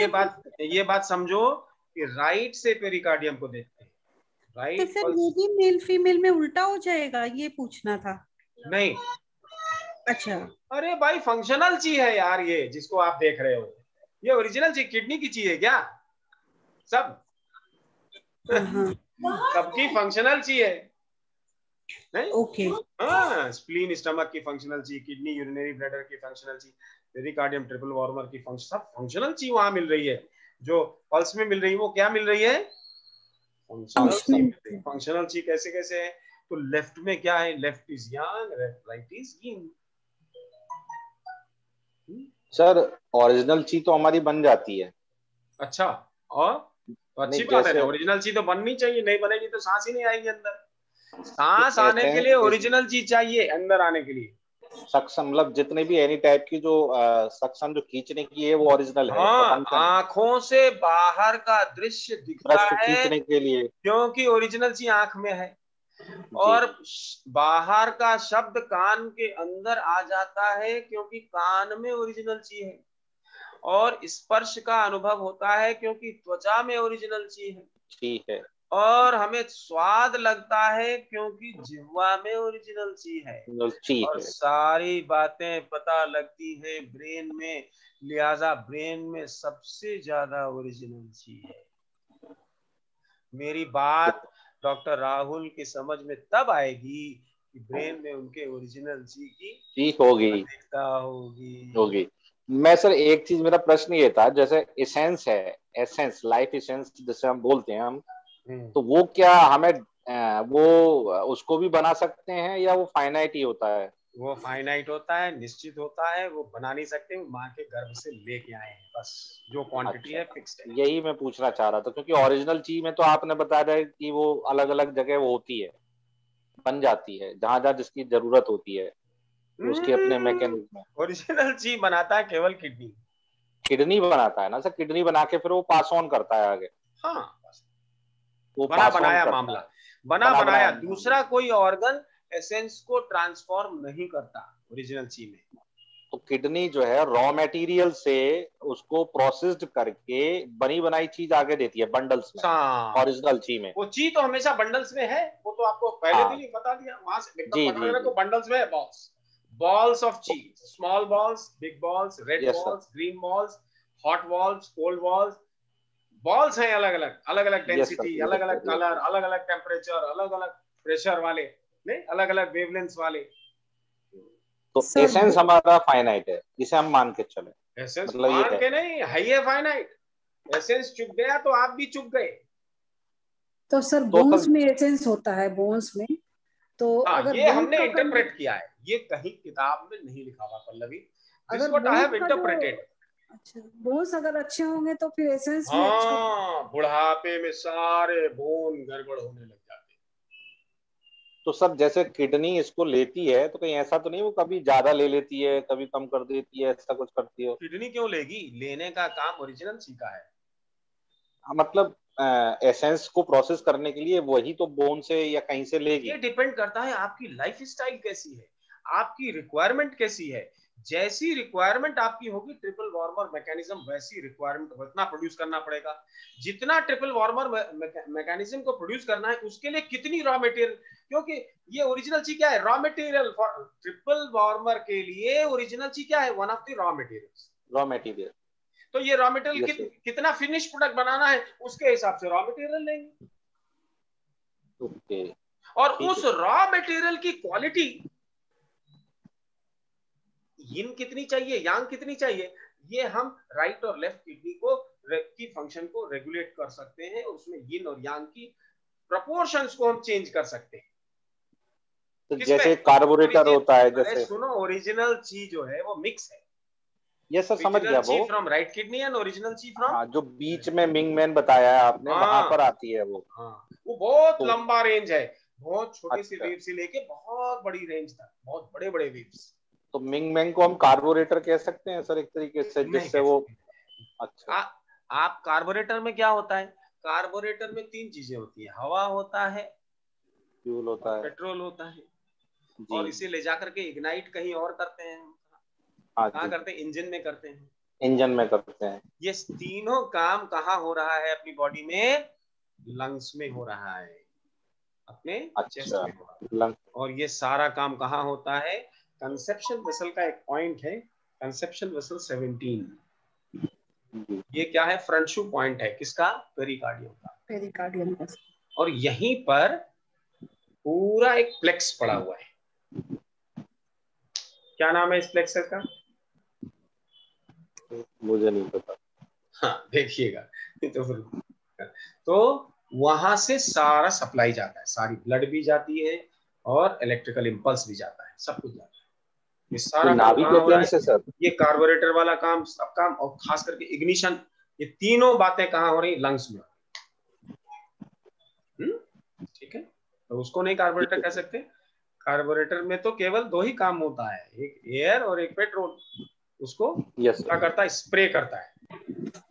ये बात समझो कि राइट से पेरिकार्डियम को देखते हैं। राइट तो सर ये भी मेल फीमेल में उल्टा हो जाएगा, ये पूछना था। नहीं, अच्छा, अरे भाई फंक्शनल चीज है यार, ये जिसको आप देख रहे हो, ये ओरिजिनल चीज किडनी की चीज है क्या? सब सबकी फंक्शनल चीज है, नहीं? ओके। हाँ, स्प्लीन स्टमक की फंक्शनल चीज, किडनी यूरिनरी ब्लैडर की फंक्शनल चीज, पेरिकार्डियम ट्रिपल वार्मर की सब फंक्शनल चीज वहां मिल रही है। जो पल्स में मिल रही है वो क्या मिल रही है? फंक्शनल चीज। कैसे कैसे है? तो लेफ्ट में क्या है? Left is Yang, right is Ying. Sir original चीज तो हमारी बन जाती है। अच्छा, और तो अच्छी बात है ना, ओरिजिनल चीज तो बननी चाहिए, नहीं बनेगी तो सांस ही नहीं आएगी अंदर। सांस आने के लिए ओरिजिनल चीज चाहिए अंदर आने के लिए। सक्शन मतलब जितने भी एनी टाइप की जो सक्शन जो खींचने की है वो ओरिजिनल है। हाँ, आंखों से बाहर का दृश्य दिखता है खींचने के लिए, क्योंकि ओरिजिनल चीज आंख में है, और बाहर का शब्द कान के अंदर आ जाता है क्योंकि कान में ओरिजिनल चीज है, और स्पर्श का अनुभव होता है क्योंकि त्वचा में ओरिजिनल चीज है। ठीक है। और हमें स्वाद लगता है क्योंकि जिह्वा में ओरिजिनल चीज है, और सारी बातें पता लगती है ब्रेन में, लिहाजा ब्रेन में सबसे ज्यादा ओरिजिनल चीज है। मेरी बात डॉक्टर राहुल की समझ में तब आएगी कि ब्रेन में उनके ओरिजिनल चीज की होगी। मैं सर एक चीज, मेरा प्रश्न ये था, जैसे एसेंस है, एसेंस लाइफ एसेंस जैसे हम बोलते हैं हम, तो वो क्या हमें वो उसको भी बना सकते हैं या वो फाइनाइट ही होता है? वो फाइनाइट होता है, निश्चित होता है, वो बना नहीं सकते, माँ के गर्भ से लेके आए हैं, बस जो क्वांटिटी है फिक्स्ड है। यही मैं पूछना चाह रहा था, क्योंकि ओरिजिनल चीज में तो आपने बताया कि वो अलग अलग जगह वो होती है, बन जाती है, जहां जहां जिसकी जरूरत होती है उसके अपने मैकेनिज्म है। ओरिजिनल चीज बनाता है केवल किडनी बनाता है ना सर, किडनी बना के फिर वो पास ऑन करता है आगे। हाँ, वो बना बनाया मामला, बना बनाया। दूसरा कोई ऑर्गन एसेंस को ट्रांसफॉर्म नहीं करता ओरिजिनल चीज में। तो किडनी जो है रॉ मटेरियल से उसको प्रोसेस्ड करके बनी बनाई चीज आगे देती है बंडल्स में, ओरिजिनल चीज में। वो चीज तो हमेशा बंडल्स में है, वो तो आपको पहले दिन ही बता दिया, वहां से एकदम बंडल्स में है। बॉल्स ऑफ चीज, small balls, big balls, red balls, green balls, hot balls, cold balls, balls हैं अलग अलग डेंसिटी, अलग अलग कलर, अलग अलग टेम्परेचर, अलग अलग प्रेशर वाले, नहीं अलग अलग वेवलेंथ्स वाले। तो एसेंस हमारा फाइनाइट है, इसे हम मान के चले। एसेंस मतलब मान के नहीं, है ये फाइनाइट। एसेंस चुक गया तो आप भी चुक गए। तो सर बोन्स में एसेंस होता है, बोन्स में तो अगर ये हमने इंटरप्रेट किया है, ये कहीं किताब में नहीं लिखा हुआ Pallavi, this is what I have interpreted. अच्छा, बोन्स अगर अच्छे होंगे तो फिर एसेंस भी अच्छा। बुढ़ापे में सारे बोन गड़बड़ होने लग जाते हैं। तो सब जैसे किडनी इसको लेती है, तो कहीं ऐसा तो नहीं वो कभी ज्यादा ले लेती है, कभी कम कर देती है, ऐसा कुछ करती है? किडनी क्यों लेगी? लेने का काम ओरिजिनल सीखा है। मतलब एसेंस को प्रोसेस करने के लिए वही तो बोन से या कहीं से लेगी। ये डिपेंड करता है आपकी लाइफ स्टाइल कैसी है, आपकी रिक्वायरमेंट कैसी है। जैसी रिक्वायरमेंट आपकी होगी, ट्रिपल वार्मर मैकेनिज्म वैसी रिक्वायरमेंट उतना प्रोड्यूस करना पड़ेगा। जितना ट्रिपल वार्मर मैकेनिज्म को प्रोड्यूस करना है, उसके लिए कितनी रॉ मटेरियल, क्योंकि ये ओरिजिनल चीज क्या है? Raw material for triple warmer के लिए ओरिजिनल चीज क्या है? One of the raw material. Raw material. तो ये रॉ मटेरियल कितना फिनिश प्रोडक्ट बनाना है उसके हिसाब से रॉ मटेरियल लेंगे। ओके। और उस रॉ मटेरियल की क्वालिटी, यिन कितनी चाहिए, यांग कितनी चाहिए, ये हम राइट और लेफ्ट किडनी को की फंक्शन को रेगुलेट कर सकते हैं। उसमें यिन और यांग की प्रोपोर्शंस को हम चेंज कर सकते हैं। तो जैसे कार्बोरेटर होता है, जैसे सुनो, ओरिजिनल ची जो है वो मिक्स है। ये सर समझ गया वो from right kidney and original ची फ्रॉम, जो बीच में मिंग मैन बताया है आपने, वहां पर आती है वो। वो बहुत लंबा रेंज है, बहुत छोटी सी वेव से लेके बहुत बड़ी रेंज तक, बहुत बड़े बड़े वेव्स। तो मिंग मैन को हम कार्बोरेटर कह सकते हैं सर एक तरीके से, जिससे वो। अच्छा, आप कार्बोरेटर में क्या होता है, कार्बोरेटर में 3 चीजें होती है, हवा होता है, फ्यूल होता है, पेट्रोल होता है, और इसे ले जाकर के इग्नाइट कहीं और करते हैं। कहाँ करते हैं, इंजन में करते हैं। इंजन में करते हैं। ये तीनों काम कहाँ हो रहा है अपनी बॉडी में, लंग्स में हो रहा है, अपने चेस्ट में हो रहा है। और ये सारा काम कहाँ होता है, कंसेप्शन वेसल का एक पॉइंट है, कंसेप्शन वेसल 17। ये क्या है, फ्रंट शू पॉइंट है, किसका, पेरिकार्डियम का। पेरिकार्डियम का। और यहीं पर पूरा एक प्लेक्स पड़ा हुआ है। क्या नाम है इस प्लेक्स का, मुझे नहीं पता। हाँ देखिएगा। तो वहां से सारा सप्लाई जाता है, सारी ब्लड भी जाती है और इलेक्ट्रिकल इंपल्स भी जाता है, सब कुछ जाता है। ये सारा काम कहाँ हो रहा है, सर? ये कार्बोरेटर वाला काम, सब काम, और खास करके इग्निशन, ये तीनों बातें कहाँ हो रही, लंग्स में। ठीक है, तो उसको नहीं कार्बोरेटर कह सकते। कार्बोरेटर में तो केवल 2 ही काम होता है, एक एयर और एक पेट्रोल। उसको क्या करता है, स्प्रे करता है,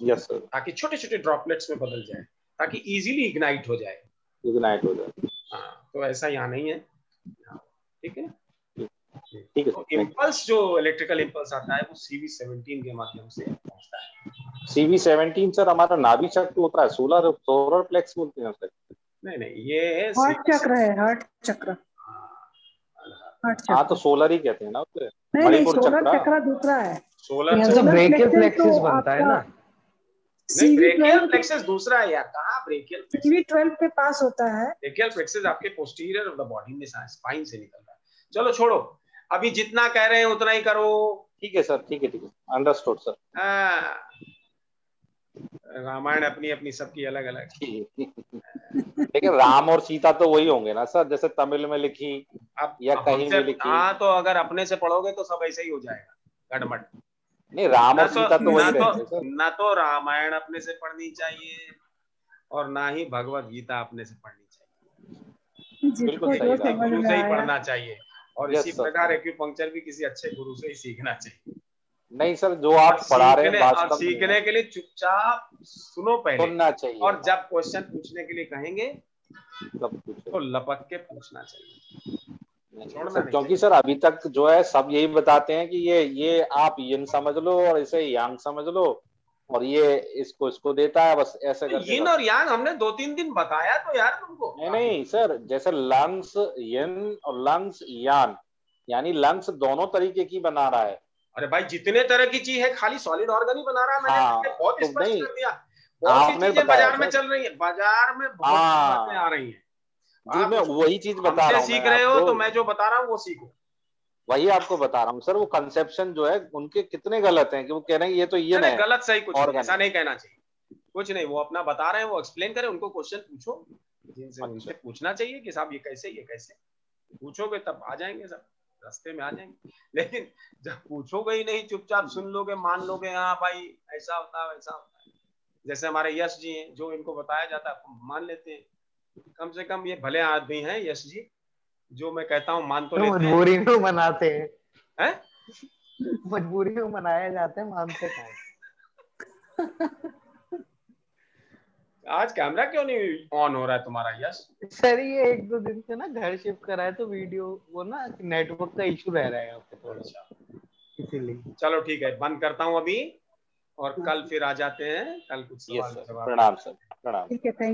यस सर, ताकि छोटे छोटे ड्रॉपलेट्स में बदल जाए, ताकि इजीली इग्नाइट हो जाए। हाँ, तो ऐसा यहाँ नहीं है। ठीक है, ठीक है। तो इंपल्स जो इलेक्ट्रिकल इंपल्स आता है वो CV17 के माध्यम से पहुंचता है। CV17 सर हमारा नाभि चक्र होता है, सोलर प्लेक्स बोलते हैं सर। नहीं, ये हार्ट चक्र है, हार्ट चक्र। हाँ, तो सोलर ही कहते हैं ना उसे। नहीं, सोलर चक्र दूसरा है। सोलर ब्रेकियल प्लेक्सिस बनता है ना। नहीं, ब्रेकियल प्लेक्सिस दूसरा है यार, कहाँ ब्रेकियल प्लेक्सिस, CV12 के पास होता है। ब्रेकियल प्लेक्सिस आपके पोस्टीरियर ऑफ द बॉडी में, स्पाइन से निकल रहा है। चलो छोड़ो, अभी जितना कह रहे हैं उतना ही करो। ठीक है सर, ठीक है, अंडरस्टूड सर। रामायण अपनी अपनी सबकी अलग अलग। लेकिन राम और सीता तो वही होंगे ना सर, जैसे तमिल में लिखी अब या कहीं भी लिखी। हाँ, तो अगर अपने से पढ़ोगे तो सब ऐसे ही हो जाएगा, गड़मट। नहीं, राम और सीता तो वही रहते हैं सर। ना तो रामायण अपने से पढ़नी चाहिए और ना ही भगवत गीता अपने से पढ़नी चाहिए। बिल्कुल सही, गुरु से ही पढ़ना चाहिए। और इसी प्रकार एक्यूपंक्चर भी किसी अच्छे गुरु से ही सीखना चाहिए। नहीं सर, जो आप पढ़ा रहे हैं और सीखने के लिए चुपचाप सुनो पहले, सुनना चाहिए, और जब क्वेश्चन पूछने के लिए कहेंगे तो लपक के पूछना चाहिए, छोड़ना नहीं। क्योंकि सर अभी तक जो है सब यही बताते हैं कि ये आप यिन समझ लो और इसे यांग समझ लो, और ये इसको देता है, बस ऐसे करके। यिन और यांग हमने 2-3 दिन बताया तो यार तुमको। नहीं सर, जैसे लंग्स यिन और लंग्स यान, यानी लंग्स दोनों तरीके की बना रहा है। अरे भाई, जितने तरह की चीज है, खाली सॉलिड ऑर्गन ही बना रहा है। मैंने बहुत स्पष्ट कर दिया। बहुत सी चीजें बाजार में चल रही है, बाजार में बहुत बातें आ रही हैं। मैं वही चीज बता रहा हूँ। सीख रहे हो तो मैं जो बता रहा हूँ वो सीखो। वही आपको बता रहा हूँ सर, वो कंसेप्शन जो है उनके कितने गलत हैं कि वो कह रहे हैं ये तो ये नहीं, गलत सही कुछ ऐसा नहीं कहना चाहिए। कुछ नहीं, वो अपना बता रहे हैं, वो एक्सप्लेन करें, उनको क्वेश्चन पूछो जिनसे उनसे पूछना चाहिए कि साहब ये कैसे पूछोगे तब आ जाएंगे, सब रास्ते में आ जाएंगे। लेकिन जब पूछोगे ही नहीं, चुपचाप सुन लोगे, मान लोगे हाँ भाई ऐसा होता है वैसा होता है, जैसे हमारे यश जी हैं, जो इनको बताया जाता है मान लेते हैं। कम से कम ये भले आदमी हैं यश जी, जो मैं कहता हूँ मान तो लेते हैं। मजबूरी में मनाते हैं, मजबूरी में मनाए जाते हैं, मानते हैं। आज कैमरा क्यों नहीं ऑन हो रहा है तुम्हारा यश? सर ये 1-2 दिन से ना घर शिफ्ट करा है तो वीडियो वो ना नेटवर्क का इशू रह रहा है यहाँ पे थोड़ा सा, इसीलिए। चलो ठीक है, बंद करता हूँ अभी, और कल फिर आ जाते हैं। कल कुछ सवाल जवाब। प्रणाम सर, प्रणाम। ठीक है, थैंक